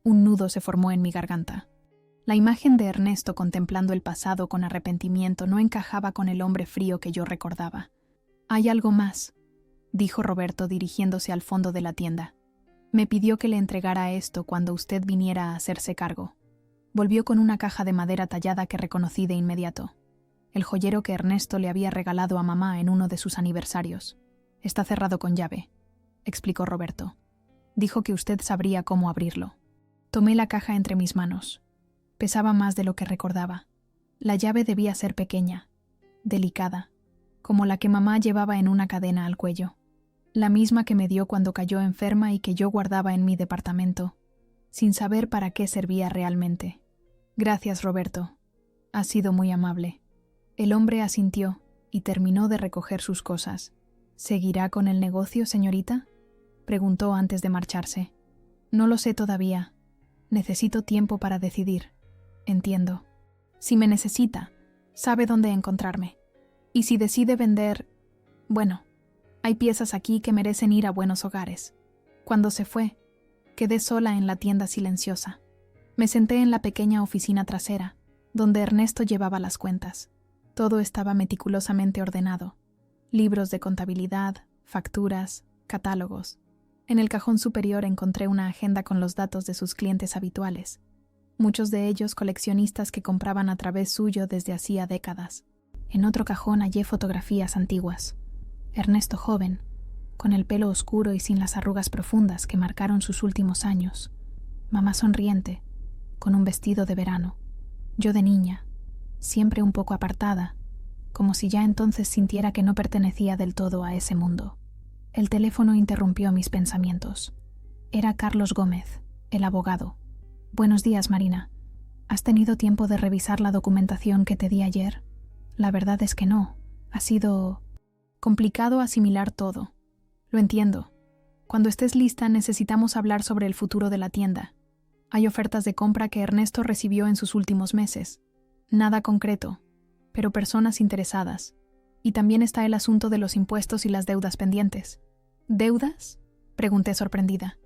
Un nudo se formó en mi garganta. La imagen de Ernesto contemplando el pasado con arrepentimiento no encajaba con el hombre frío que yo recordaba. «Hay algo más», dijo Roberto dirigiéndose al fondo de la tienda. «Me pidió que le entregara esto cuando usted viniera a hacerse cargo». Volvió con una caja de madera tallada que reconocí de inmediato. El joyero que Ernesto le había regalado a mamá en uno de sus aniversarios. «Está cerrado con llave», explicó Roberto. «Dijo que usted sabría cómo abrirlo». Tomé la caja entre mis manos. Pesaba más de lo que recordaba. La llave debía ser pequeña, delicada, como la que mamá llevaba en una cadena al cuello. La misma que me dio cuando cayó enferma y que yo guardaba en mi departamento, sin saber para qué servía realmente. «Gracias, Roberto. Has sido muy amable». El hombre asintió y terminó de recoger sus cosas. «¿Seguirá con el negocio, señorita?», preguntó antes de marcharse. «No lo sé todavía. Necesito tiempo para decidir». «Entiendo. Si me necesita, sabe dónde encontrarme. Y si decide vender... bueno, hay piezas aquí que merecen ir a buenos hogares». Cuando se fue, quedé sola en la tienda silenciosa. Me senté en la pequeña oficina trasera, donde Ernesto llevaba las cuentas. Todo estaba meticulosamente ordenado. Libros de contabilidad, facturas, catálogos. En el cajón superior encontré una agenda con los datos de sus clientes habituales, muchos de ellos coleccionistas que compraban a través suyo desde hacía décadas. En otro cajón hallé fotografías antiguas. Ernesto joven, con el pelo oscuro y sin las arrugas profundas que marcaron sus últimos años. Mamá sonriente, con un vestido de verano. Yo de niña, siempre un poco apartada, como si ya entonces sintiera que no pertenecía del todo a ese mundo. El teléfono interrumpió mis pensamientos. Era Carlos Gómez, el abogado. «Buenos días, Marina. ¿Has tenido tiempo de revisar la documentación que te di ayer?» «La verdad es que no. Ha sido complicado asimilar todo. Lo entiendo. Cuando estés lista necesitamos hablar sobre el futuro de la tienda. Hay ofertas de compra que Ernesto recibió en sus últimos meses. Nada concreto, pero personas interesadas. Y también está el asunto de los impuestos y las deudas pendientes». «¿Deudas?», pregunté sorprendida.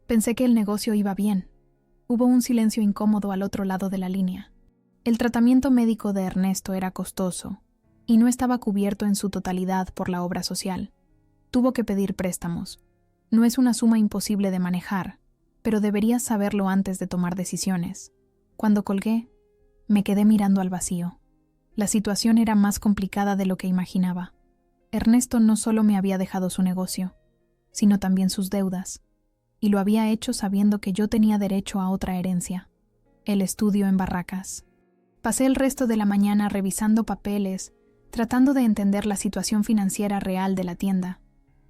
Pensé que el negocio iba bien. Hubo un silencio incómodo al otro lado de la línea. El tratamiento médico de Ernesto era costoso y no estaba cubierto en su totalidad por la obra social. Tuvo que pedir préstamos. No es una suma imposible de manejar, pero deberías saberlo antes de tomar decisiones. Cuando colgué, me quedé mirando al vacío. La situación era más complicada de lo que imaginaba. Ernesto no solo me había dejado su negocio, sino también sus deudas, y lo había hecho sabiendo que yo tenía derecho a otra herencia, el estudio en Barracas. Pasé el resto de la mañana revisando papeles, tratando de entender la situación financiera real de la tienda.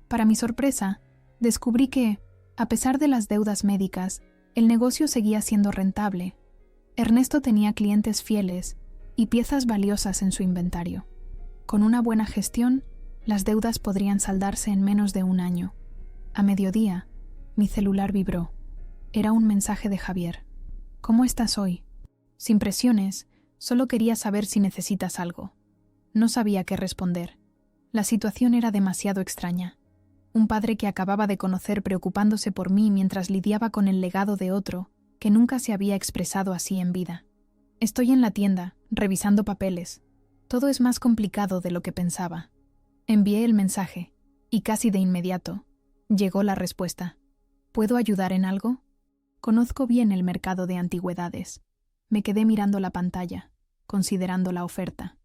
Para mi sorpresa, descubrí que, a pesar de las deudas médicas, el negocio seguía siendo rentable. Ernesto tenía clientes fieles y piezas valiosas en su inventario. Con una buena gestión, las deudas podrían saldarse en menos de un año. A mediodía, mi celular vibró. Era un mensaje de Javier. «¿Cómo estás hoy?». Sin presiones, solo quería saber si necesitas algo. No sabía qué responder. La situación era demasiado extraña. Un padre que acababa de conocer preocupándose por mí mientras lidiaba con el legado de otro, que nunca se había expresado así en vida. «Estoy en la tienda, revisando papeles. Todo es más complicado de lo que pensaba». Envié el mensaje, y casi de inmediato llegó la respuesta. «¿Puedo ayudar en algo?». Conozco bien el mercado de antigüedades. Me quedé mirando la pantalla, considerando la oferta.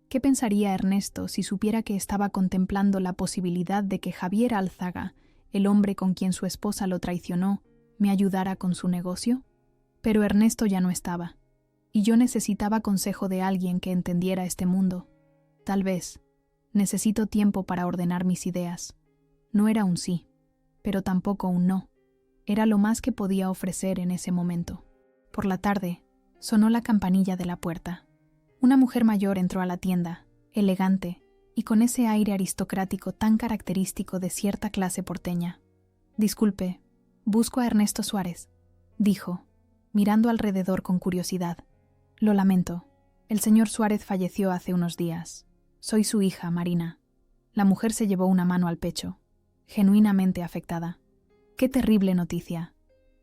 ¿Qué pensaría Ernesto si supiera que estaba contemplando la posibilidad de que Javier Álzaga, el hombre con quien su esposa lo traicionó, me ayudara con su negocio? Pero Ernesto ya no estaba, y yo necesitaba consejo de alguien que entendiera este mundo. Tal vez. Necesito tiempo para ordenar mis ideas. No era un sí, pero tampoco un no. Era lo más que podía ofrecer en ese momento. Por la tarde, sonó la campanilla de la puerta. Una mujer mayor entró a la tienda, elegante, y con ese aire aristocrático tan característico de cierta clase porteña. «Disculpe, busco a Ernesto Suárez», dijo, mirando alrededor con curiosidad. «Lo lamento. El señor Suárez falleció hace unos días. Soy su hija, Marina». La mujer se llevó una mano al pecho, genuinamente afectada. «Qué terrible noticia.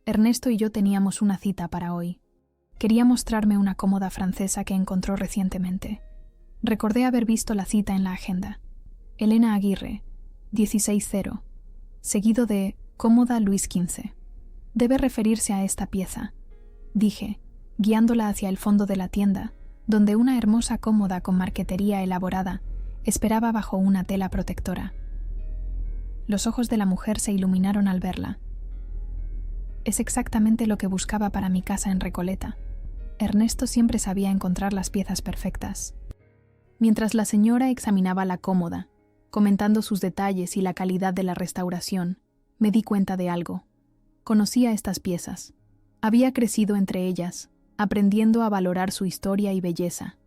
Ernesto y yo teníamos una cita para hoy». Quería mostrarme una cómoda francesa que encontró recientemente. Recordé haber visto la cita en la agenda. Elena Aguirre, 16-0, seguido de cómoda Luis XV. Debe referirse a esta pieza, dije, guiándola hacia el fondo de la tienda, donde una hermosa cómoda con marquetería elaborada esperaba bajo una tela protectora. Los ojos de la mujer se iluminaron al verla. Es exactamente lo que buscaba para mi casa en Recoleta. Ernesto siempre sabía encontrar las piezas perfectas. Mientras la señora examinaba la cómoda, comentando sus detalles y la calidad de la restauración, me di cuenta de algo. Conocía estas piezas. Había crecido entre ellas, aprendiendo a valorar su historia y belleza.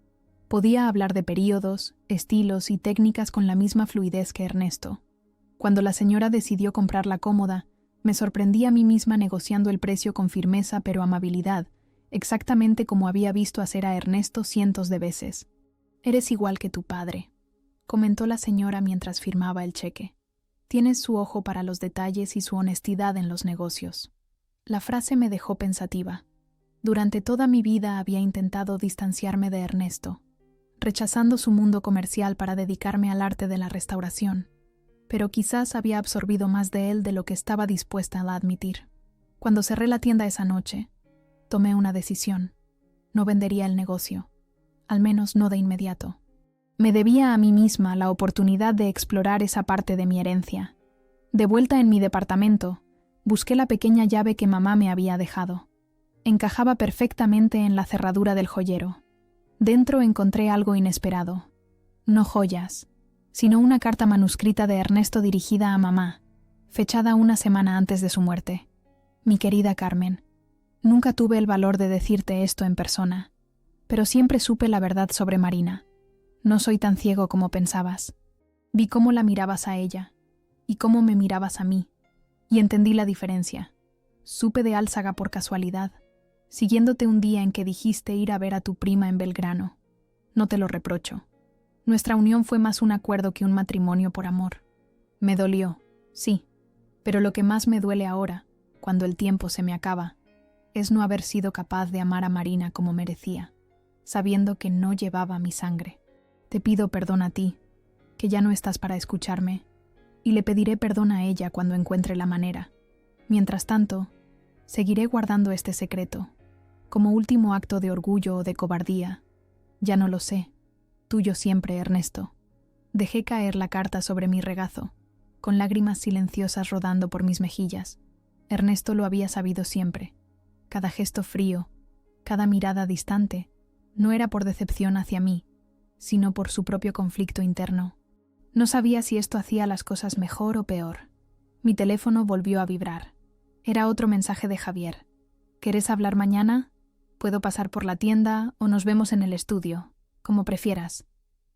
Podía hablar de períodos, estilos y técnicas con la misma fluidez que Ernesto. Cuando la señora decidió comprar la cómoda, me sorprendí a mí misma negociando el precio con firmeza pero amabilidad, exactamente como había visto hacer a Ernesto cientos de veces. «Eres igual que tu padre», comentó la señora mientras firmaba el cheque. «Tienes su ojo para los detalles y su honestidad en los negocios». La frase me dejó pensativa. Durante toda mi vida había intentado distanciarme de Ernesto, rechazando su mundo comercial para dedicarme al arte de la restauración, pero quizás había absorbido más de él de lo que estaba dispuesta a admitir. Cuando cerré la tienda esa noche, tomé una decisión. No vendería el negocio, al menos no de inmediato. Me debía a mí misma la oportunidad de explorar esa parte de mi herencia. De vuelta en mi departamento, busqué la pequeña llave que mamá me había dejado. Encajaba perfectamente en la cerradura del joyero. Dentro encontré algo inesperado. No joyas, sino una carta manuscrita de Ernesto dirigida a mamá, fechada una semana antes de su muerte. Mi querida Carmen, nunca tuve el valor de decirte esto en persona, pero siempre supe la verdad sobre Marina. No soy tan ciego como pensabas. Vi cómo la mirabas a ella, y cómo me mirabas a mí, y entendí la diferencia. Supe de Álzaga por casualidad, siguiéndote un día en que dijiste ir a ver a tu prima en Belgrano. No te lo reprocho. Nuestra unión fue más un acuerdo que un matrimonio por amor. Me dolió, sí, pero lo que más me duele ahora, cuando el tiempo se me acaba, es no haber sido capaz de amar a Marina como merecía, sabiendo que no llevaba mi sangre. Te pido perdón a ti, que ya no estás para escucharme, y le pediré perdón a ella cuando encuentre la manera. Mientras tanto, seguiré guardando este secreto, como último acto de orgullo o de cobardía. Ya no lo sé. Tuyo siempre, Ernesto. Dejé caer la carta sobre mi regazo, con lágrimas silenciosas rodando por mis mejillas. Ernesto lo había sabido siempre. Cada gesto frío, cada mirada distante, no era por decepción hacia mí, sino por su propio conflicto interno. No sabía si esto hacía las cosas mejor o peor. Mi teléfono volvió a vibrar. Era otro mensaje de Javier. ¿Querés hablar mañana? Puedo pasar por la tienda o nos vemos en el estudio, como prefieras.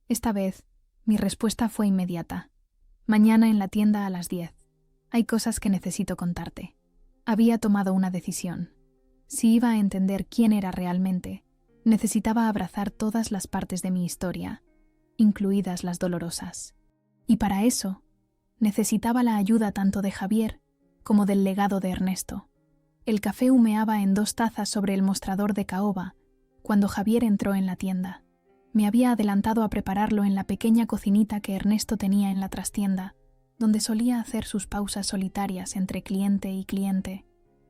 Esta vez, mi respuesta fue inmediata. Mañana en la tienda a las 10. Hay cosas que necesito contarte. Había tomado una decisión. Si iba a entender quién era realmente, necesitaba abrazar todas las partes de mi historia, incluidas las dolorosas. Y para eso, necesitaba la ayuda tanto de Javier como del legado de Ernesto. El café humeaba en 2 tazas sobre el mostrador de caoba cuando Javier entró en la tienda. Me había adelantado a prepararlo en la pequeña cocinita que Ernesto tenía en la trastienda, donde solía hacer sus pausas solitarias entre cliente y cliente.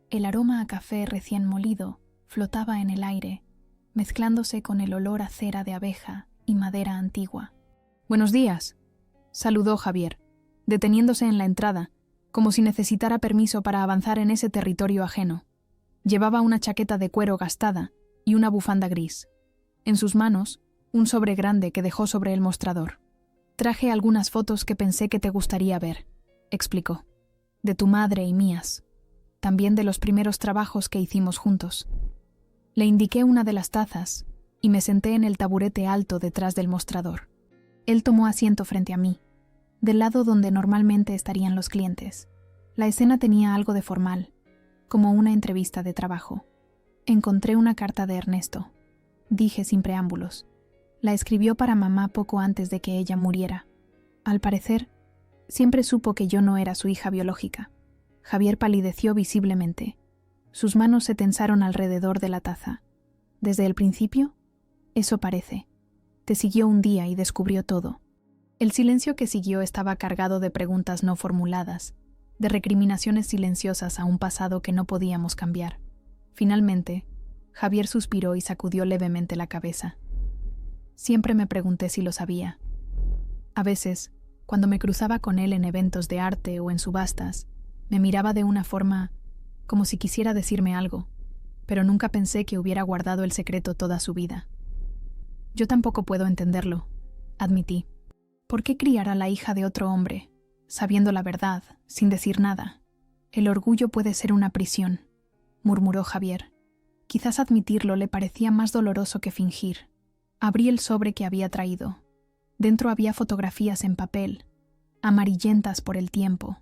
El aroma a café recién molido flotaba en el aire, mezclándose con el olor a cera de abeja y madera antigua. «Buenos días», saludó Javier, deteniéndose en la entrada, como si necesitara permiso para avanzar en ese territorio ajeno. Llevaba una chaqueta de cuero gastada y una bufanda gris. En sus manos, un sobre grande que dejó sobre el mostrador. «Traje algunas fotos que pensé que te gustaría ver», explicó. «De tu madre y mías. También de los primeros trabajos que hicimos juntos». Le indiqué una de las tazas y me senté en el taburete alto detrás del mostrador. Él tomó asiento frente a mí, del lado donde normalmente estarían los clientes. La escena tenía algo de formal, como una entrevista de trabajo. Encontré una carta de Ernesto, dije sin preámbulos. La escribió para mamá poco antes de que ella muriera. Al parecer, siempre supo que yo no era su hija biológica. Javier palideció visiblemente. Sus manos se tensaron alrededor de la taza. ¿Desde el principio? Eso parece. Te siguió un día y descubrió todo. El silencio que siguió estaba cargado de preguntas no formuladas, de recriminaciones silenciosas a un pasado que no podíamos cambiar. Finalmente, Javier suspiró y sacudió levemente la cabeza. Siempre me pregunté si lo sabía. A veces, cuando me cruzaba con él en eventos de arte o en subastas, me miraba de una forma como si quisiera decirme algo, pero nunca pensé que hubiera guardado el secreto toda su vida. Yo tampoco puedo entenderlo, admití. ¿Por qué criar a la hija de otro hombre, sabiendo la verdad, sin decir nada? El orgullo puede ser una prisión, murmuró Javier. Quizás admitirlo le parecía más doloroso que fingir. Abrí el sobre que había traído. Dentro había fotografías en papel, amarillentas por el tiempo.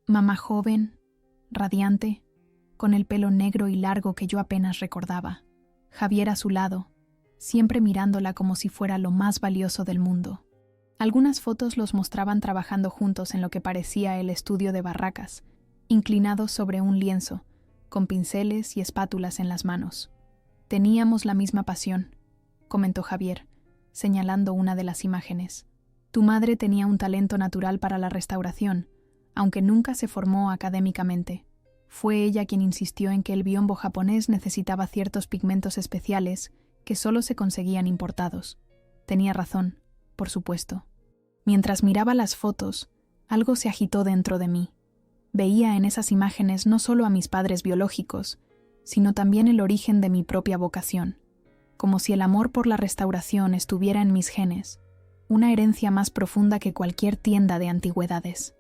Mamá joven, radiante, con el pelo negro y largo que yo apenas recordaba. Javier a su lado, siempre mirándola como si fuera lo más valioso del mundo. Algunas fotos los mostraban trabajando juntos en lo que parecía el estudio de Barracas, inclinados sobre un lienzo, con pinceles y espátulas en las manos. Teníamos la misma pasión, comentó Javier, señalando una de las imágenes. Tu madre tenía un talento natural para la restauración, aunque nunca se formó académicamente. Fue ella quien insistió en que el biombo japonés necesitaba ciertos pigmentos especiales que solo se conseguían importados. Tenía razón, por supuesto. Mientras miraba las fotos, algo se agitó dentro de mí. Veía en esas imágenes no solo a mis padres biológicos, sino también el origen de mi propia vocación, como si el amor por la restauración estuviera en mis genes, una herencia más profunda que cualquier tienda de antigüedades.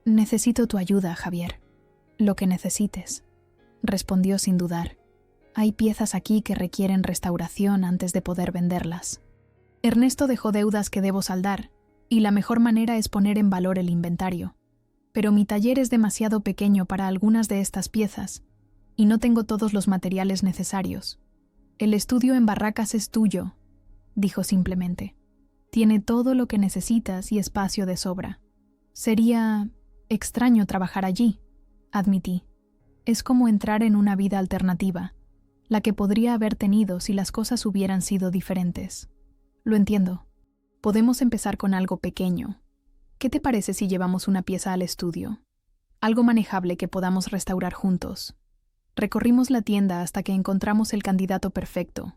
Necesito tu ayuda, Javier. Lo que necesites, respondió sin dudar. Hay piezas aquí que requieren restauración antes de poder venderlas. Ernesto dejó deudas que debo saldar, y la mejor manera es poner en valor el inventario. Pero mi taller es demasiado pequeño para algunas de estas piezas, y no tengo todos los materiales necesarios. El estudio en Barracas es tuyo, dijo simplemente. Tiene todo lo que necesitas y espacio de sobra. Sería extraño trabajar allí, admití. Es como entrar en una vida alternativa, la que podría haber tenido si las cosas hubieran sido diferentes. Lo entiendo. Podemos empezar con algo pequeño. ¿Qué te parece si llevamos una pieza al estudio? Algo manejable que podamos restaurar juntos. Recorrimos la tienda hasta que encontramos el candidato perfecto,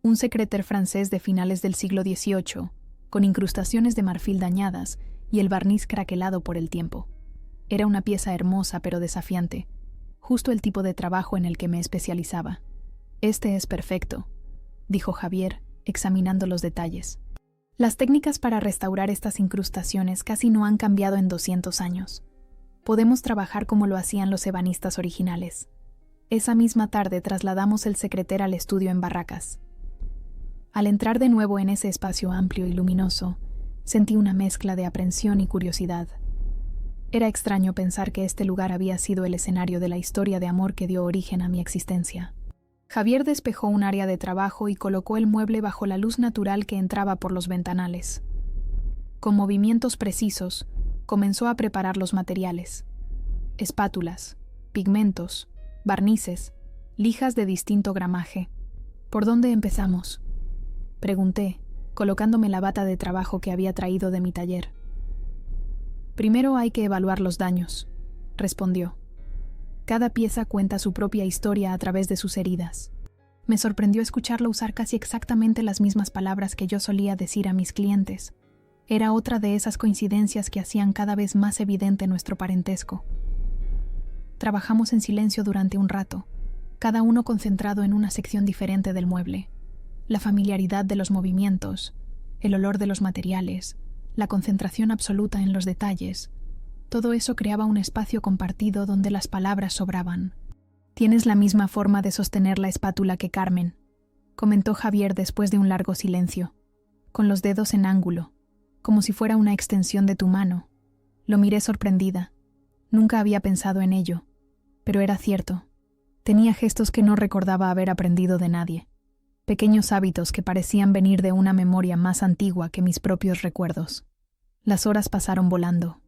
un secréter francés de finales del siglo XVIII, con incrustaciones de marfil dañadas y el barniz craquelado por el tiempo. Era una pieza hermosa pero desafiante, justo el tipo de trabajo en el que me especializaba. Este es perfecto, dijo Javier, examinando los detalles. Las técnicas para restaurar estas incrustaciones casi no han cambiado en 200 años. Podemos trabajar como lo hacían los ebanistas originales. Esa misma tarde trasladamos el secreter al estudio en Barracas. Al entrar de nuevo en ese espacio amplio y luminoso, sentí una mezcla de aprensión y curiosidad. Era extraño pensar que este lugar había sido el escenario de la historia de amor que dio origen a mi existencia. Javier despejó un área de trabajo y colocó el mueble bajo la luz natural que entraba por los ventanales. Con movimientos precisos, comenzó a preparar los materiales. Espátulas, pigmentos, barnices, lijas de distinto gramaje. ¿Por dónde empezamos?, pregunté, colocándome la bata de trabajo que había traído de mi taller. Primero hay que evaluar los daños, respondió. Cada pieza cuenta su propia historia a través de sus heridas. Me sorprendió escucharlo usar casi exactamente las mismas palabras que yo solía decir a mis clientes. Era otra de esas coincidencias que hacían cada vez más evidente nuestro parentesco. Trabajamos en silencio durante un rato, cada uno concentrado en una sección diferente del mueble. La familiaridad de los movimientos, el olor de los materiales, la concentración absoluta en los detalles, todo eso creaba un espacio compartido donde las palabras sobraban. «Tienes la misma forma de sostener la espátula que Carmen», comentó Javier después de un largo silencio, con los dedos en ángulo, como si fuera una extensión de tu mano. Lo miré sorprendida. Nunca había pensado en ello, pero era cierto. Tenía gestos que no recordaba haber aprendido de nadie, pequeños hábitos que parecían venir de una memoria más antigua que mis propios recuerdos. Las horas pasaron volando.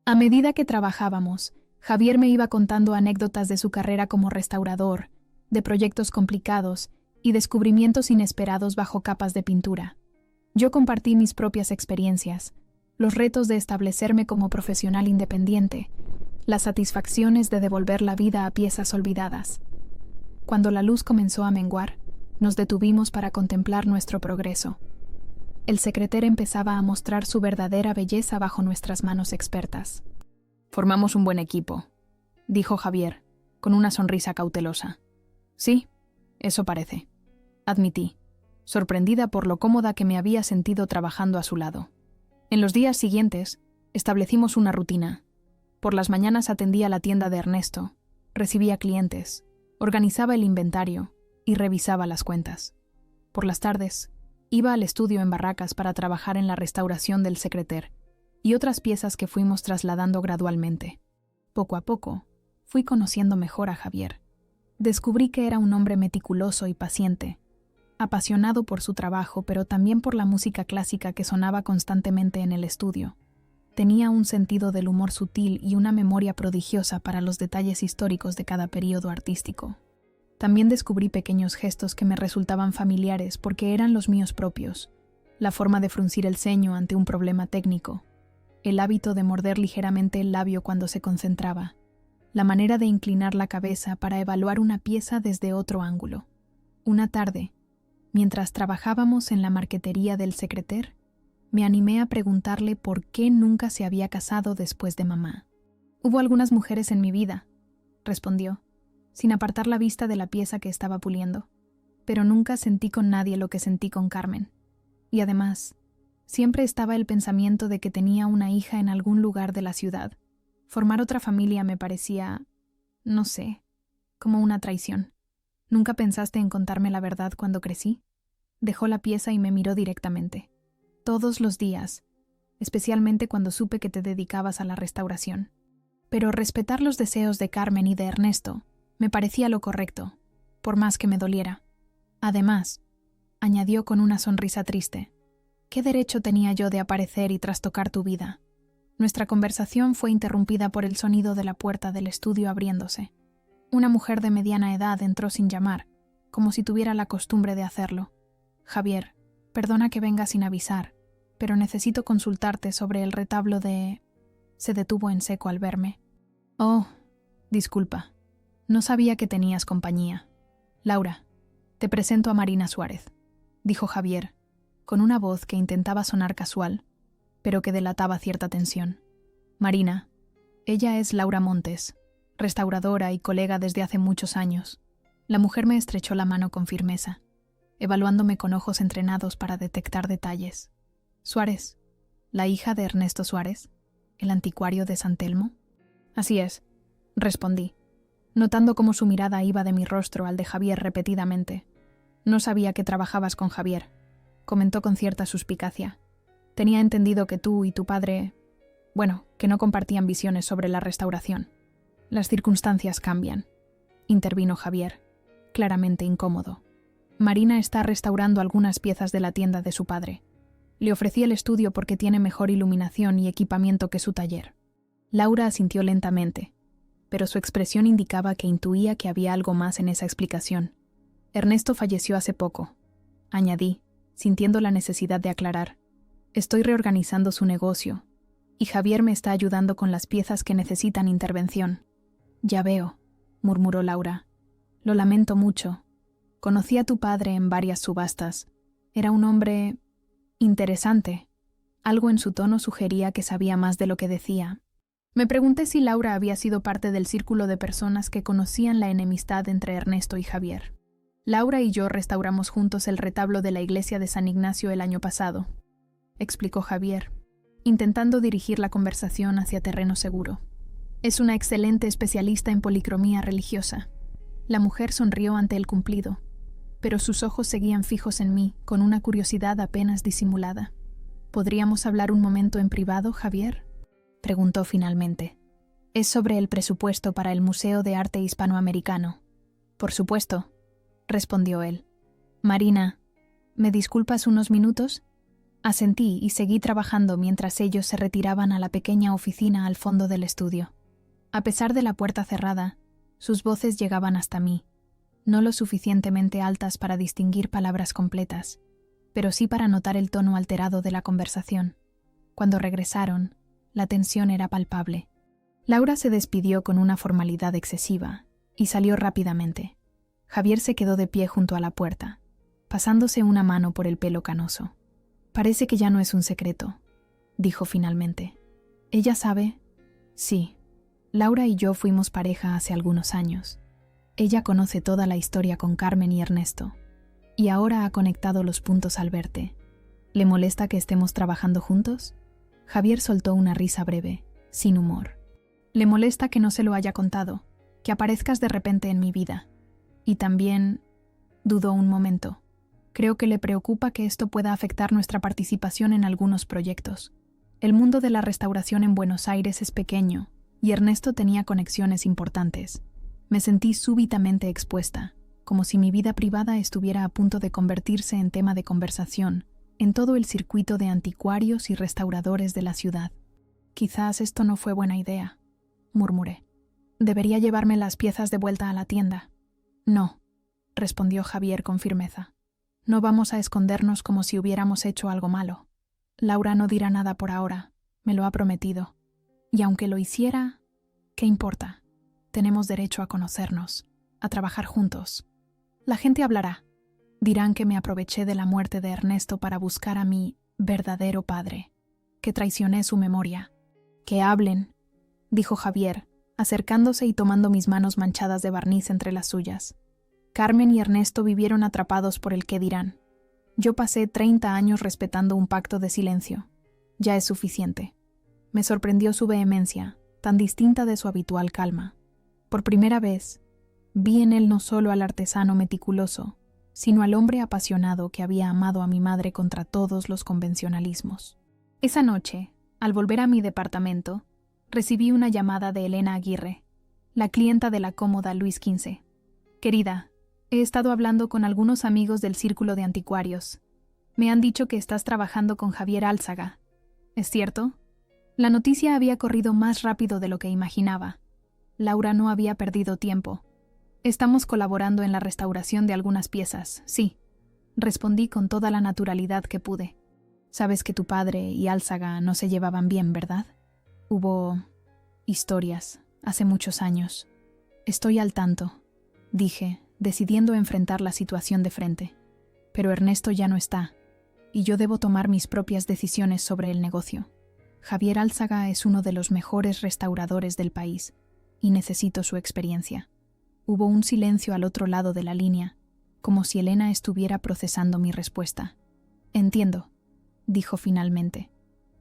A medida que trabajábamos, Javier me iba contando anécdotas de su carrera como restaurador, de proyectos complicados y descubrimientos inesperados bajo capas de pintura. Yo compartí mis propias experiencias, los retos de establecerme como profesional independiente, las satisfacciones de devolver la vida a piezas olvidadas. Cuando la luz comenzó a menguar, nos detuvimos para contemplar nuestro progreso. El secreter empezaba a mostrar su verdadera belleza bajo nuestras manos expertas. «Formamos un buen equipo», dijo Javier, con una sonrisa cautelosa. «Sí, eso parece», admití, sorprendida por lo cómoda que me había sentido trabajando a su lado. En los días siguientes, establecimos una rutina. Por las mañanas atendía la tienda de Ernesto, recibía clientes, organizaba el inventario y revisaba las cuentas. Por las tardes, iba al estudio en Barracas para trabajar en la restauración del secreter y otras piezas que fuimos trasladando gradualmente. Poco a poco, fui conociendo mejor a Javier. Descubrí que era un hombre meticuloso y paciente, apasionado por su trabajo, pero también por la música clásica que sonaba constantemente en el estudio. Tenía un sentido del humor sutil y una memoria prodigiosa para los detalles históricos de cada período artístico. También descubrí pequeños gestos que me resultaban familiares porque eran los míos propios: la forma de fruncir el ceño ante un problema técnico, el hábito de morder ligeramente el labio cuando se concentraba, la manera de inclinar la cabeza para evaluar una pieza desde otro ángulo. Una tarde, mientras trabajábamos en la marquetería del secreter, me animé a preguntarle por qué nunca se había casado después de mamá. «Hubo algunas mujeres en mi vida», respondió, sin apartar la vista de la pieza que estaba puliendo, «pero nunca sentí con nadie lo que sentí con Carmen. Y además, siempre estaba el pensamiento de que tenía una hija en algún lugar de la ciudad. Formar otra familia me parecía, no sé, como una traición. ¿Nunca pensaste en contarme la verdad cuando crecí?». Dejó la pieza y me miró directamente. «Todos los días, especialmente cuando supe que te dedicabas a la restauración. Pero respetar los deseos de Carmen y de Ernesto me parecía lo correcto, por más que me doliera. Además», añadió con una sonrisa triste, «¿qué derecho tenía yo de aparecer y trastocar tu vida?». Nuestra conversación fue interrumpida por el sonido de la puerta del estudio abriéndose. Una mujer de mediana edad entró sin llamar, como si tuviera la costumbre de hacerlo. «Javier, perdona que venga sin avisar, pero necesito consultarte sobre el retablo de...». Se detuvo en seco al verme. «Oh, disculpa. No sabía que tenías compañía. Laura, te presento a Marina Suárez», dijo Javier, con una voz que intentaba sonar casual, pero que delataba cierta tensión. «Marina, ella es Laura Montes, restauradora y colega desde hace muchos años». La mujer me estrechó la mano con firmeza, evaluándome con ojos entrenados para detectar detalles. «Suárez, la hija de Ernesto Suárez, el anticuario de San Telmo». «Así es», respondí, notando cómo su mirada iba de mi rostro al de Javier repetidamente. «No sabía que trabajabas con Javier», comentó con cierta suspicacia. «Tenía entendido que tú y tu padre... bueno, que no compartían visiones sobre la restauración». «Las circunstancias cambian», intervino Javier, claramente incómodo. «Marina está restaurando algunas piezas de la tienda de su padre. Le ofrecí el estudio porque tiene mejor iluminación y equipamiento que su taller». Laura asintió lentamente, pero su expresión indicaba que intuía que había algo más en esa explicación. «Ernesto falleció hace poco», añadí, sintiendo la necesidad de aclarar. «Estoy reorganizando su negocio, y Javier me está ayudando con las piezas que necesitan intervención». «Ya veo», murmuró Laura. «Lo lamento mucho. Conocí a tu padre en varias subastas. Era un hombre... interesante». Algo en su tono sugería que sabía más de lo que decía. Me pregunté si Laura había sido parte del círculo de personas que conocían la enemistad entre Ernesto y Javier. «Laura y yo restauramos juntos el retablo de la iglesia de San Ignacio el año pasado», explicó Javier, intentando dirigir la conversación hacia terreno seguro. «Es una excelente especialista en policromía religiosa». La mujer sonrió ante el cumplido, pero sus ojos seguían fijos en mí con una curiosidad apenas disimulada. «¿Podríamos hablar un momento en privado, Javier?», preguntó finalmente. «Es sobre el presupuesto para el Museo de Arte Hispanoamericano». «Por supuesto», respondió él. «Marina, ¿me disculpas unos minutos?». Asentí y seguí trabajando mientras ellos se retiraban a la pequeña oficina al fondo del estudio. A pesar de la puerta cerrada, sus voces llegaban hasta mí. no lo suficientemente altas para distinguir palabras completas, pero sí para notar el tono alterado de la conversación. Cuando regresaron, la tensión era palpable. Laura se despidió con una formalidad excesiva y salió rápidamente. Javier se quedó de pie junto a la puerta, pasándose una mano por el pelo canoso. «Parece que ya no es un secreto», dijo finalmente. «¿Ella sabe?» «Sí. Laura y yo fuimos pareja hace algunos años. Ella conoce toda la historia con Carmen y Ernesto, y ahora ha conectado los puntos al verte. ¿Le molesta que estemos trabajando juntos?» Javier soltó una risa breve, sin humor. «Le molesta que no se lo haya contado, que aparezcas de repente en mi vida. Y también…» dudó un momento. «Creo que le preocupa que esto pueda afectar nuestra participación en algunos proyectos. El mundo de la restauración en Buenos Aires es pequeño, y Ernesto tenía conexiones importantes. Me sentí súbitamente expuesta, como si mi vida privada estuviera a punto de convertirse en tema de conversación en todo el circuito de anticuarios y restauradores de la ciudad. Quizás esto no fue buena idea», murmuré. «Debería llevarme las piezas de vuelta a la tienda». «No», respondió Javier con firmeza. «No vamos a escondernos como si hubiéramos hecho algo malo. Laura no dirá nada por ahora, me lo ha prometido. Y aunque lo hiciera, ¿qué importa? Tenemos derecho a conocernos, a trabajar juntos. La gente hablará. Dirán que me aproveché de la muerte de Ernesto para buscar a mi verdadero padre, que traicioné su memoria. Que hablen», dijo Javier, acercándose y tomando mis manos manchadas de barniz entre las suyas. «Carmen y Ernesto vivieron atrapados por el qué dirán. Yo pasé 30 años respetando un pacto de silencio. Ya es suficiente». Me sorprendió su vehemencia, tan distinta de su habitual calma. Por primera vez, vi en él no solo al artesano meticuloso, sino al hombre apasionado que había amado a mi madre contra todos los convencionalismos. Esa noche, al volver a mi departamento, recibí una llamada de Elena Aguirre, la clienta de la cómoda Luis XV. «Querida, he estado hablando con algunos amigos del círculo de anticuarios. Me han dicho que estás trabajando con Javier Álzaga. ¿Es cierto?». La noticia había corrido más rápido de lo que imaginaba. Laura no había perdido tiempo. «Estamos colaborando en la restauración de algunas piezas, sí», respondí con toda la naturalidad que pude. «Sabes que tu padre y Álzaga no se llevaban bien, ¿verdad? Hubo historias hace muchos años». «Estoy al tanto», dije, decidiendo enfrentar la situación de frente. «Pero Ernesto ya no está, y yo debo tomar mis propias decisiones sobre el negocio. Javier Álzaga es uno de los mejores restauradores del país, y necesito su experiencia». Hubo un silencio al otro lado de la línea, como si Elena estuviera procesando mi respuesta. «Entiendo», dijo finalmente.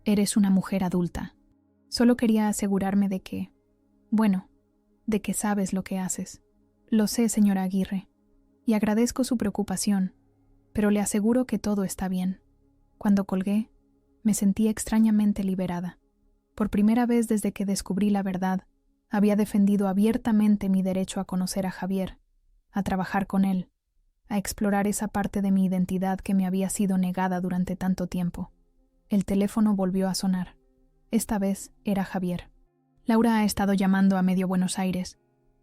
«Eres una mujer adulta. Solo quería asegurarme de que… de que sabes lo que haces». «Lo sé, señora Aguirre, y agradezco su preocupación, pero le aseguro que todo está bien». Cuando colgué, me sentí extrañamente liberada. Por primera vez desde que descubrí la verdad, había defendido abiertamente mi derecho a conocer a Javier, a trabajar con él, a explorar esa parte de mi identidad que me había sido negada durante tanto tiempo. El teléfono volvió a sonar. Esta vez era Javier. «Laura ha estado llamando a medio Buenos Aires»,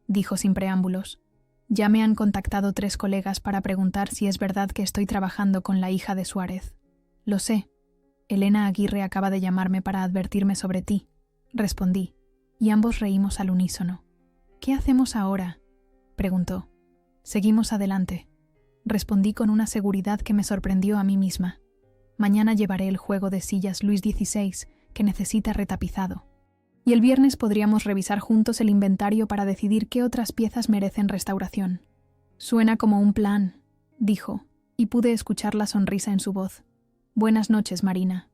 dijo sin preámbulos. «Ya me han contactado 3 colegas para preguntar si es verdad que estoy trabajando con la hija de Suárez». «Lo sé. Elena Aguirre acaba de llamarme para advertirme sobre ti», respondí, y ambos reímos al unísono. «¿Qué hacemos ahora?», preguntó. «Seguimos adelante», respondí con una seguridad que me sorprendió a mí misma. «Mañana llevaré el juego de sillas Luis XVI, que necesita retapizado. Y el viernes podríamos revisar juntos el inventario para decidir qué otras piezas merecen restauración». «Suena como un plan», dijo, y pude escuchar la sonrisa en su voz. «Buenas noches, Marina».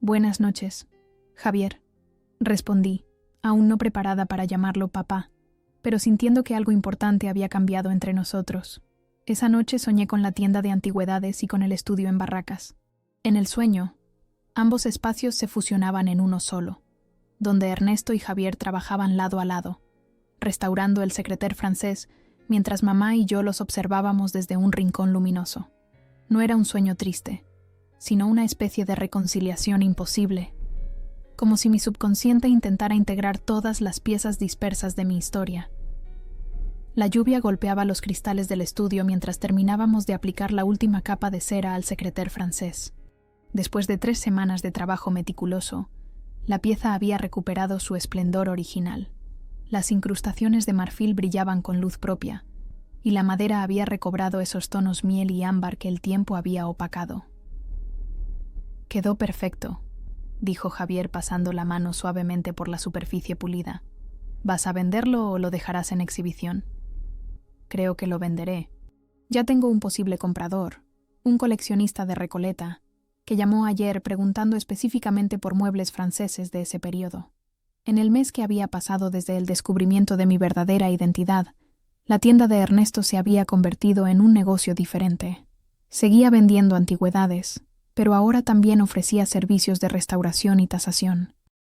«Buenas noches, Javier», respondí, aún no preparada para llamarlo papá, pero sintiendo que algo importante había cambiado entre nosotros. Esa noche soñé con la tienda de antigüedades y con el estudio en Barracas. En el sueño, ambos espacios se fusionaban en uno solo, donde Ernesto y Javier trabajaban lado a lado, restaurando el secrétaire francés, mientras mamá y yo los observábamos desde un rincón luminoso. No era un sueño triste, sino una especie de reconciliación imposible, como si mi subconsciente intentara integrar todas las piezas dispersas de mi historia. La lluvia golpeaba los cristales del estudio mientras terminábamos de aplicar la última capa de cera al secrétaire francés. Después de 3 semanas de trabajo meticuloso, la pieza había recuperado su esplendor original. Las incrustaciones de marfil brillaban con luz propia, y la madera había recobrado esos tonos miel y ámbar que el tiempo había opacado. «Quedó perfecto», dijo Javier pasando la mano suavemente por la superficie pulida. «¿Vas a venderlo o lo dejarás en exhibición?» «Creo que lo venderé. Ya tengo un posible comprador, un coleccionista de Recoleta, que llamó ayer preguntando específicamente por muebles franceses de ese periodo. En el mes que había pasado desde el descubrimiento de mi verdadera identidad, la tienda de Ernesto se había convertido en un negocio diferente. Seguía vendiendo antigüedades, pero ahora también ofrecía servicios de restauración y tasación.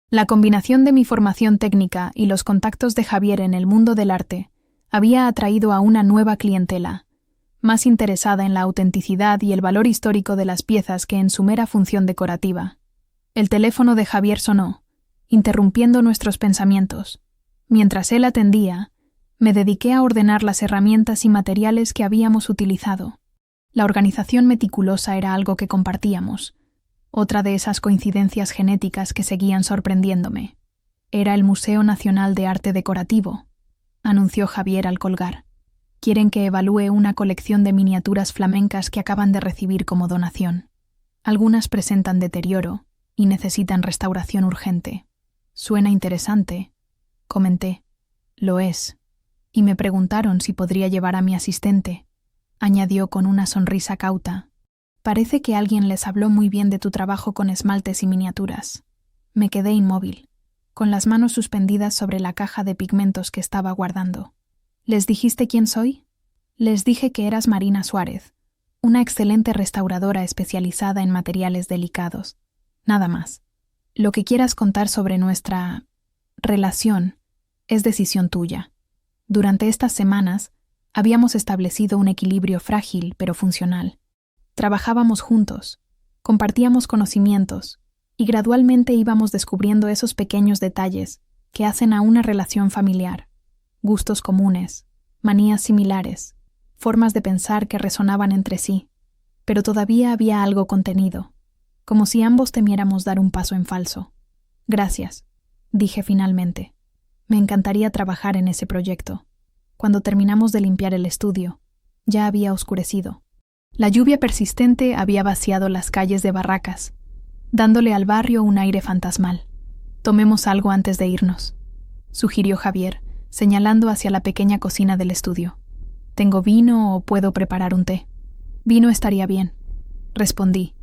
La combinación de mi formación técnica y los contactos de Javier en el mundo del arte había atraído a una nueva clientela, más interesada en la autenticidad y el valor histórico de las piezas que en su mera función decorativa. El teléfono de Javier sonó, interrumpiendo nuestros pensamientos. Mientras él atendía, me dediqué a ordenar las herramientas y materiales que habíamos utilizado. La organización meticulosa era algo que compartíamos, otra de esas coincidencias genéticas que seguían sorprendiéndome. Era el Museo Nacional de Arte Decorativo, anunció Javier al colgar. Quieren que evalúe una colección de miniaturas flamencas que acaban de recibir como donación. Algunas presentan deterioro y necesitan restauración urgente. Suena interesante, comenté. Lo es. Y me preguntaron si podría llevar a mi asistente, añadió con una sonrisa cauta. Parece que alguien les habló muy bien de tu trabajo con esmaltes y miniaturas. Me quedé inmóvil, con las manos suspendidas sobre la caja de pigmentos que estaba guardando. ¿Les dijiste quién soy? Les dije que eras Marina Suárez, una excelente restauradora especializada en materiales delicados. Nada más. Lo que quieras contar sobre nuestra relación es decisión tuya. Durante estas semanas habíamos establecido un equilibrio frágil pero funcional. Trabajábamos juntos, compartíamos conocimientos y gradualmente íbamos descubriendo esos pequeños detalles que hacen a una relación familiar. Gustos comunes, manías similares, formas de pensar que resonaban entre sí, pero todavía había algo contenido, como si ambos temiéramos dar un paso en falso. Gracias, dije finalmente. Me encantaría trabajar en ese proyecto. Cuando terminamos de limpiar el estudio, ya había oscurecido. La lluvia persistente había vaciado las calles de Barracas, dándole al barrio un aire fantasmal. Tomemos algo antes de irnos, sugirió Javier, señalando hacia la pequeña cocina del estudio. ¿Tengo vino o puedo preparar un té? Vino estaría bien, respondí,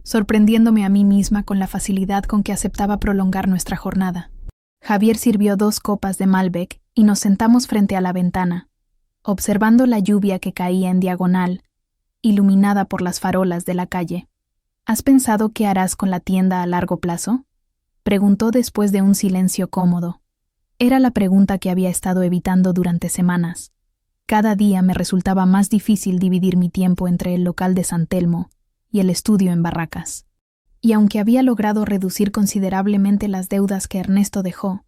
sorprendiéndome a mí misma con la facilidad con que aceptaba prolongar nuestra jornada. Javier sirvió 2 copas de Malbec y nos sentamos frente a la ventana, observando la lluvia que caía en diagonal, iluminada por las farolas de la calle. ¿Has pensado qué harás con la tienda a largo plazo?, preguntó después de un silencio cómodo. Era la pregunta que había estado evitando durante semanas. Cada día me resultaba más difícil dividir mi tiempo entre el local de San Telmo y el estudio en Barracas. Y aunque había logrado reducir considerablemente las deudas que Ernesto dejó,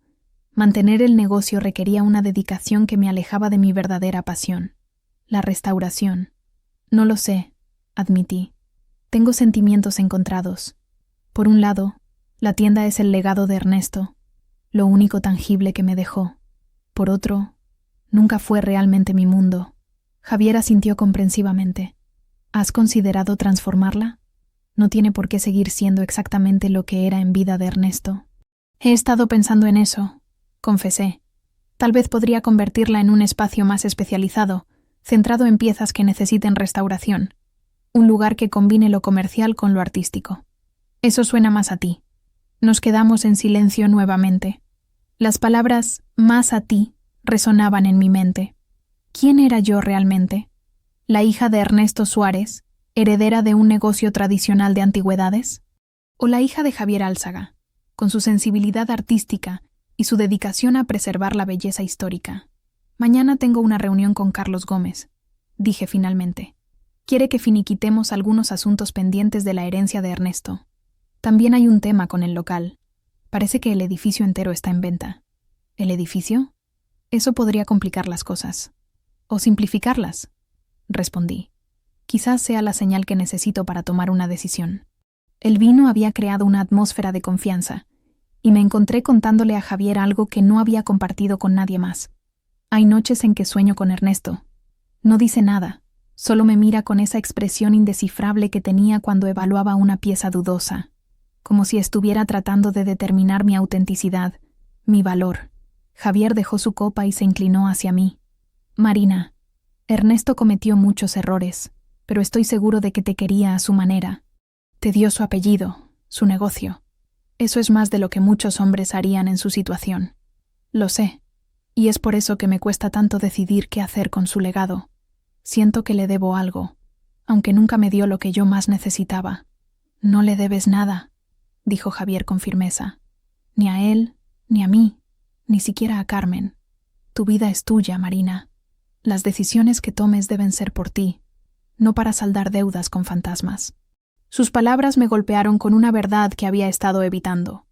mantener el negocio requería una dedicación que me alejaba de mi verdadera pasión, la restauración. No lo sé, admití. Tengo sentimientos encontrados. Por un lado, la tienda es el legado de Ernesto, lo único tangible que me dejó. Por otro, nunca fue realmente mi mundo. Javier asintió comprensivamente. ¿Has considerado transformarla? No tiene por qué seguir siendo exactamente lo que era en vida de Ernesto. He estado pensando en eso, confesé. Tal vez podría convertirla en un espacio más especializado, centrado en piezas que necesiten restauración. Un lugar que combine lo comercial con lo artístico. Eso suena más a ti. Nos quedamos en silencio nuevamente. Las palabras «más a ti» resonaban en mi mente. ¿Quién era yo realmente? ¿La hija de Ernesto Suárez, heredera de un negocio tradicional de antigüedades? ¿O la hija de Javier Álzaga, con su sensibilidad artística y su dedicación a preservar la belleza histórica? Mañana tengo una reunión con Carlos Gómez, dije finalmente. Quiere que finiquitemos algunos asuntos pendientes de la herencia de Ernesto. También hay un tema con el local. Parece que el edificio entero está en venta. ¿El edificio? Eso podría complicar las cosas. O simplificarlas, respondí. Quizás sea la señal que necesito para tomar una decisión. El vino había creado una atmósfera de confianza, y me encontré contándole a Javier algo que no había compartido con nadie más. Hay noches en que sueño con Ernesto. No dice nada, solo me mira con esa expresión indescifrable que tenía cuando evaluaba una pieza dudosa, como si estuviera tratando de determinar mi autenticidad, mi valor. Javier dejó su copa y se inclinó hacia mí. Marina, Ernesto cometió muchos errores, pero estoy seguro de que te quería a su manera. Te dio su apellido, su negocio. Eso es más de lo que muchos hombres harían en su situación. Lo sé, y es por eso que me cuesta tanto decidir qué hacer con su legado. Siento que le debo algo, aunque nunca me dio lo que yo más necesitaba. No le debes nada, dijo Javier con firmeza. Ni a él, ni a mí, ni siquiera a Carmen. Tu vida es tuya, Marina. Las decisiones que tomes deben ser por ti, no para saldar deudas con fantasmas. Sus palabras me golpearon con una verdad que había estado evitando.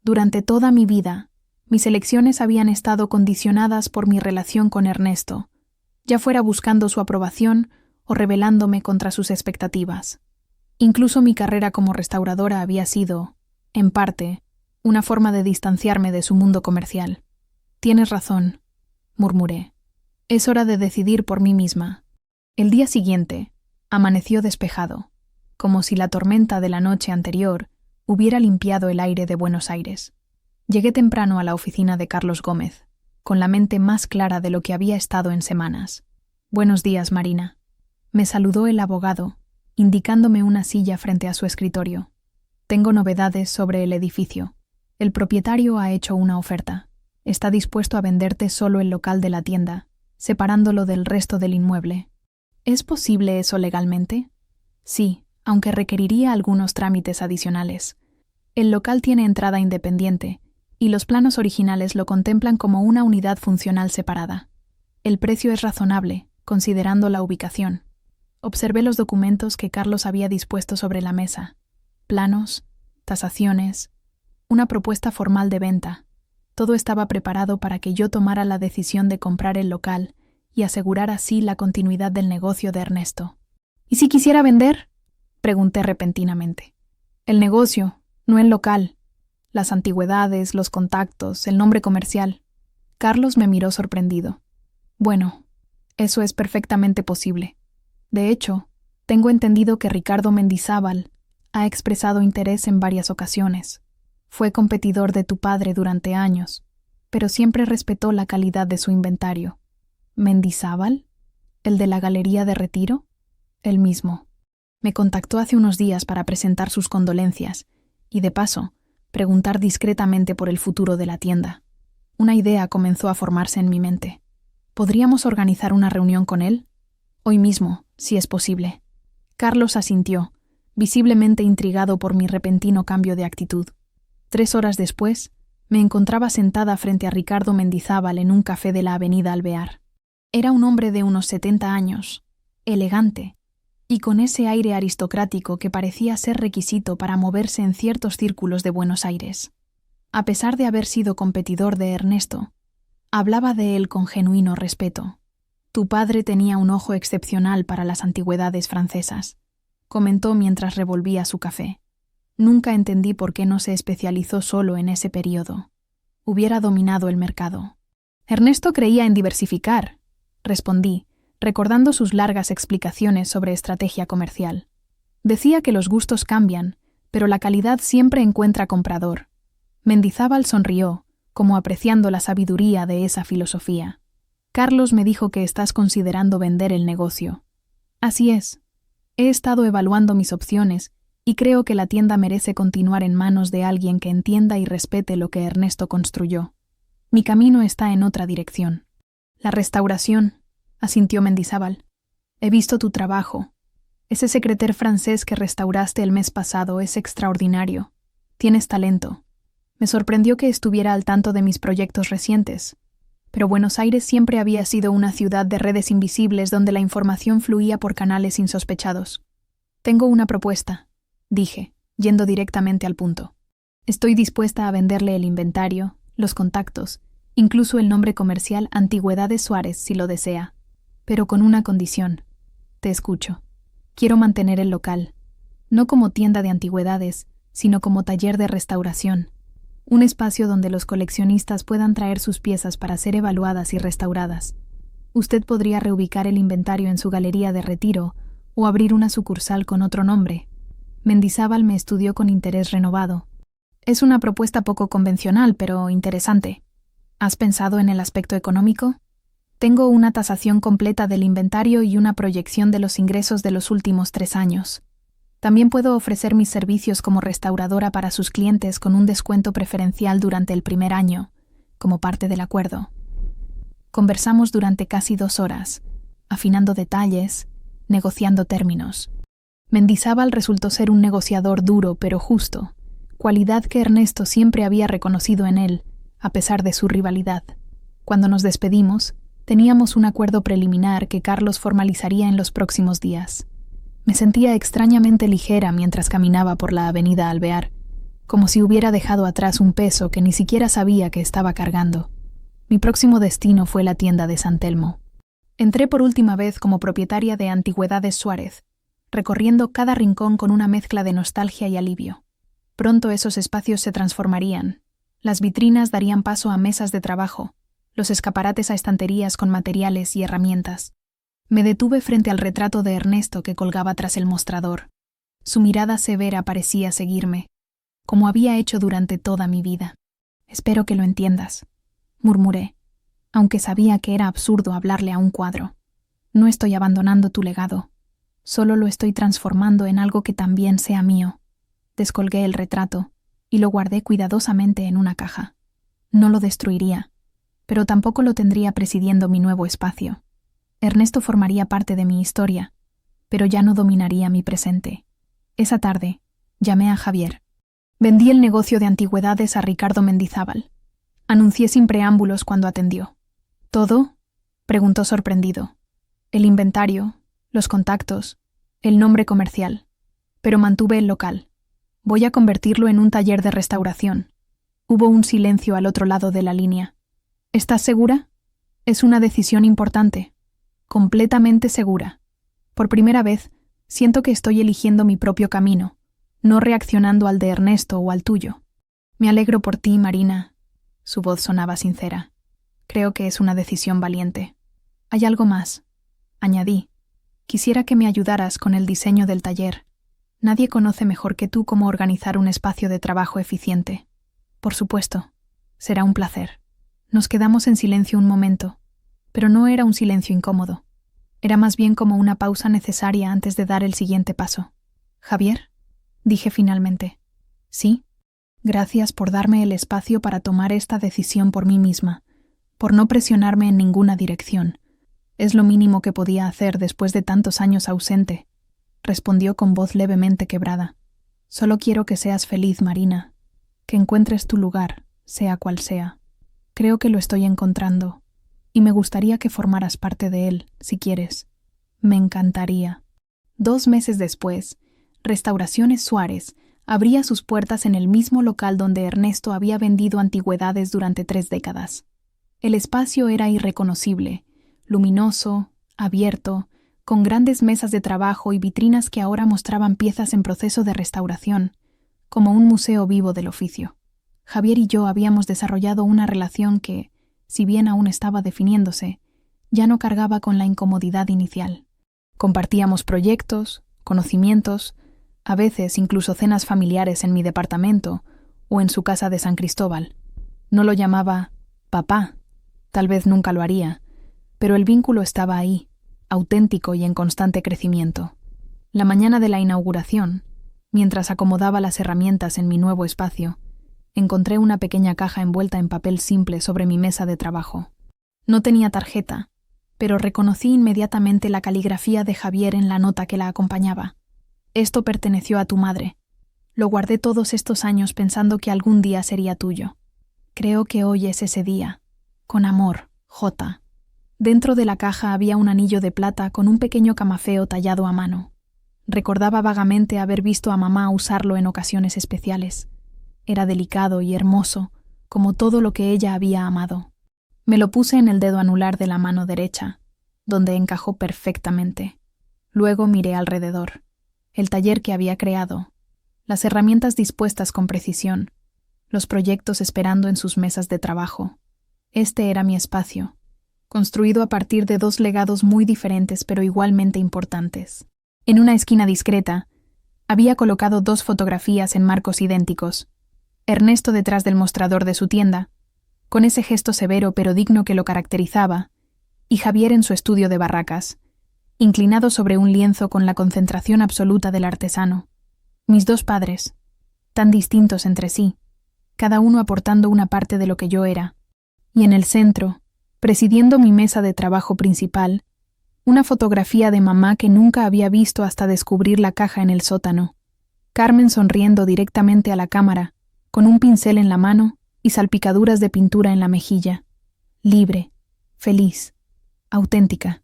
Durante toda mi vida, mis elecciones habían estado condicionadas por mi relación con Ernesto, ya fuera buscando su aprobación o rebelándome contra sus expectativas. Incluso mi carrera como restauradora había sido, en parte, una forma de distanciarme de su mundo comercial. Tienes razón, murmuré. Es hora de decidir por mí misma. El día siguiente, amaneció despejado, como si la tormenta de la noche anterior hubiera limpiado el aire de Buenos Aires. Llegué temprano a la oficina de Carlos Gómez, con la mente más clara de lo que había estado en semanas. Buenos días, Marina. Me saludó el abogado, indicándome una silla frente a su escritorio. Tengo novedades sobre el edificio. El propietario ha hecho una oferta. Está dispuesto a venderte solo el local de la tienda, separándolo del resto del inmueble. ¿Es posible eso legalmente? Sí, aunque requeriría algunos trámites adicionales. El local tiene entrada independiente, y los planos originales lo contemplan como una unidad funcional separada. El precio es razonable, considerando la ubicación. Observé los documentos que Carlos había dispuesto sobre la mesa. Planos, tasaciones, una propuesta formal de venta. Todo estaba preparado para que yo tomara la decisión de comprar el local y asegurar así la continuidad del negocio de Ernesto. ¿Y si quisiera vender? Pregunté repentinamente. El negocio, no el local. Las antigüedades, los contactos, el nombre comercial. Carlos me miró sorprendido. Bueno, eso es perfectamente posible. De hecho, tengo entendido que Ricardo Mendizábal ha expresado interés en varias ocasiones. Fue competidor de tu padre durante años, pero siempre respetó la calidad de su inventario. ¿Mendizábal? ¿El de la Galería de Retiro? El mismo. Me contactó hace unos días para presentar sus condolencias y, de paso, preguntar discretamente por el futuro de la tienda. Una idea comenzó a formarse en mi mente. ¿Podríamos organizar una reunión con él? Hoy mismo, si es posible. Carlos asintió, visiblemente intrigado por mi repentino cambio de actitud. 3 horas después, me encontraba sentada frente a Ricardo Mendizábal en un café de la avenida Alvear. Era un hombre de unos 70 años, elegante, y con ese aire aristocrático que parecía ser requisito para moverse en ciertos círculos de Buenos Aires. A pesar de haber sido competidor de Ernesto, hablaba de él con genuino respeto. Tu padre tenía un ojo excepcional para las antigüedades francesas, comentó mientras revolvía su café. Nunca entendí por qué no se especializó solo en ese periodo. Hubiera dominado el mercado. Ernesto creía en diversificar, respondí, recordando sus largas explicaciones sobre estrategia comercial. Decía que los gustos cambian, pero la calidad siempre encuentra comprador. Mendizábal sonrió, como apreciando la sabiduría de esa filosofía. Carlos me dijo que estás considerando vender el negocio. Así es. He estado evaluando mis opciones y creo que la tienda merece continuar en manos de alguien que entienda y respete lo que Ernesto construyó. Mi camino está en otra dirección. La restauración, asintió Mendizábal. He visto tu trabajo. Ese secretaire francés que restauraste el mes pasado es extraordinario. Tienes talento. Me sorprendió que estuviera al tanto de mis proyectos recientes. Pero Buenos Aires siempre había sido una ciudad de redes invisibles donde la información fluía por canales insospechados. Tengo una propuesta, dije, yendo directamente al punto. Estoy dispuesta a venderle el inventario, los contactos, incluso el nombre comercial Antigüedades Suárez si lo desea. Pero con una condición. Te escucho. Quiero mantener el local, no como tienda de antigüedades, sino como taller de restauración. Un espacio donde los coleccionistas puedan traer sus piezas para ser evaluadas y restauradas. Usted podría reubicar el inventario en su galería de retiro o abrir una sucursal con otro nombre. Mendizábal me estudió con interés renovado. Es una propuesta poco convencional, pero interesante. ¿Has pensado en el aspecto económico? Tengo una tasación completa del inventario y una proyección de los ingresos de los últimos 3 años. También puedo ofrecer mis servicios como restauradora para sus clientes con un descuento preferencial durante el primer año, como parte del acuerdo. Conversamos durante casi 2 horas, afinando detalles, negociando términos. Mendizábal resultó ser un negociador duro pero justo, cualidad que Ernesto siempre había reconocido en él, a pesar de su rivalidad. Cuando nos despedimos, teníamos un acuerdo preliminar que Carlos formalizaría en los próximos días. Me sentía extrañamente ligera mientras caminaba por la avenida Alvear, como si hubiera dejado atrás un peso que ni siquiera sabía que estaba cargando. Mi próximo destino fue la tienda de San Telmo. Entré por última vez como propietaria de Antigüedades Suárez, recorriendo cada rincón con una mezcla de nostalgia y alivio. Pronto esos espacios se transformarían. Las vitrinas darían paso a mesas de trabajo, los escaparates a estanterías con materiales y herramientas. Me detuve frente al retrato de Ernesto que colgaba tras el mostrador. Su mirada severa parecía seguirme, como había hecho durante toda mi vida. «Espero que lo entiendas», murmuré, aunque sabía que era absurdo hablarle a un cuadro. «No estoy abandonando tu legado. Solo lo estoy transformando en algo que también sea mío». Descolgué el retrato y lo guardé cuidadosamente en una caja. No lo destruiría, pero tampoco lo tendría presidiendo mi nuevo espacio. Ernesto formaría parte de mi historia, pero ya no dominaría mi presente. Esa tarde, llamé a Javier. Vendí el negocio de antigüedades a Ricardo Mendizábal. Anuncié sin preámbulos cuando atendió. ¿Todo?, preguntó sorprendido. El inventario, los contactos, el nombre comercial. Pero mantuve el local. Voy a convertirlo en un taller de restauración. Hubo un silencio al otro lado de la línea. ¿Estás segura? Es una decisión importante. Completamente segura. Por primera vez, siento que estoy eligiendo mi propio camino, no reaccionando al de Ernesto o al tuyo. Me alegro por ti, Marina. Su voz sonaba sincera. Creo que es una decisión valiente. Hay algo más, añadí. Quisiera que me ayudaras con el diseño del taller. Nadie conoce mejor que tú cómo organizar un espacio de trabajo eficiente. Por supuesto. Será un placer. Nos quedamos en silencio un momento, pero no era un silencio incómodo. Era más bien como una pausa necesaria antes de dar el siguiente paso. «¿Javier?», dije finalmente. «Sí. Gracias por darme el espacio para tomar esta decisión por mí misma, por no presionarme en ninguna dirección. Es lo mínimo que podía hacer después de tantos años ausente», respondió con voz levemente quebrada. «Solo quiero que seas feliz, Marina, que encuentres tu lugar, sea cual sea. Creo que lo estoy encontrando, y me gustaría que formaras parte de él, si quieres. Me encantaría». 2 meses después, Restauraciones Suárez abría sus puertas en el mismo local donde Ernesto había vendido antigüedades durante 3 décadas. El espacio era irreconocible, luminoso, abierto, con grandes mesas de trabajo y vitrinas que ahora mostraban piezas en proceso de restauración, como un museo vivo del oficio. Javier y yo habíamos desarrollado una relación que, si bien aún estaba definiéndose, ya no cargaba con la incomodidad inicial. Compartíamos proyectos, conocimientos, a veces incluso cenas familiares en mi departamento o en su casa de San Cristóbal. No lo llamaba papá, tal vez nunca lo haría, pero el vínculo estaba ahí, auténtico y en constante crecimiento. La mañana de la inauguración, mientras acomodaba las herramientas en mi nuevo espacio, encontré una pequeña caja envuelta en papel simple sobre mi mesa de trabajo. No tenía tarjeta, pero reconocí inmediatamente la caligrafía de Javier en la nota que la acompañaba. «Esto perteneció a tu madre. Lo guardé todos estos años pensando que algún día sería tuyo. Creo que hoy es ese día. Con amor, J». Dentro de la caja había un anillo de plata con un pequeño camafeo tallado a mano. Recordaba vagamente haber visto a mamá usarlo en ocasiones especiales. Era delicado y hermoso, como todo lo que ella había amado. Me lo puse en el dedo anular de la mano derecha, donde encajó perfectamente. Luego miré alrededor. El taller que había creado, las herramientas dispuestas con precisión, los proyectos esperando en sus mesas de trabajo. Este era mi espacio, construido a partir de dos legados muy diferentes pero igualmente importantes. En una esquina discreta, había colocado dos fotografías en marcos idénticos. Ernesto detrás del mostrador de su tienda, con ese gesto severo pero digno que lo caracterizaba, y Javier en su estudio de barracas, inclinado sobre un lienzo con la concentración absoluta del artesano. Mis dos padres, tan distintos entre sí, cada uno aportando una parte de lo que yo era, y en el centro, presidiendo mi mesa de trabajo principal, una fotografía de mamá que nunca había visto hasta descubrir la caja en el sótano. Carmen sonriendo directamente a la cámara, con un pincel en la mano y salpicaduras de pintura en la mejilla. Libre, feliz, auténtica.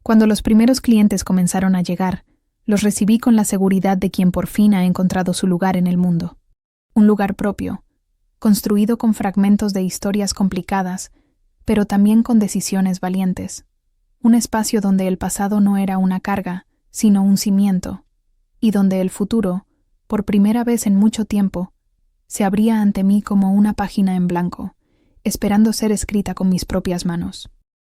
Cuando los primeros clientes comenzaron a llegar, los recibí con la seguridad de quien por fin ha encontrado su lugar en el mundo. Un lugar propio, construido con fragmentos de historias complicadas, pero también con decisiones valientes. Un espacio donde el pasado no era una carga, sino un cimiento, y donde el futuro, por primera vez en mucho tiempo, se abría ante mí como una página en blanco, esperando ser escrita con mis propias manos.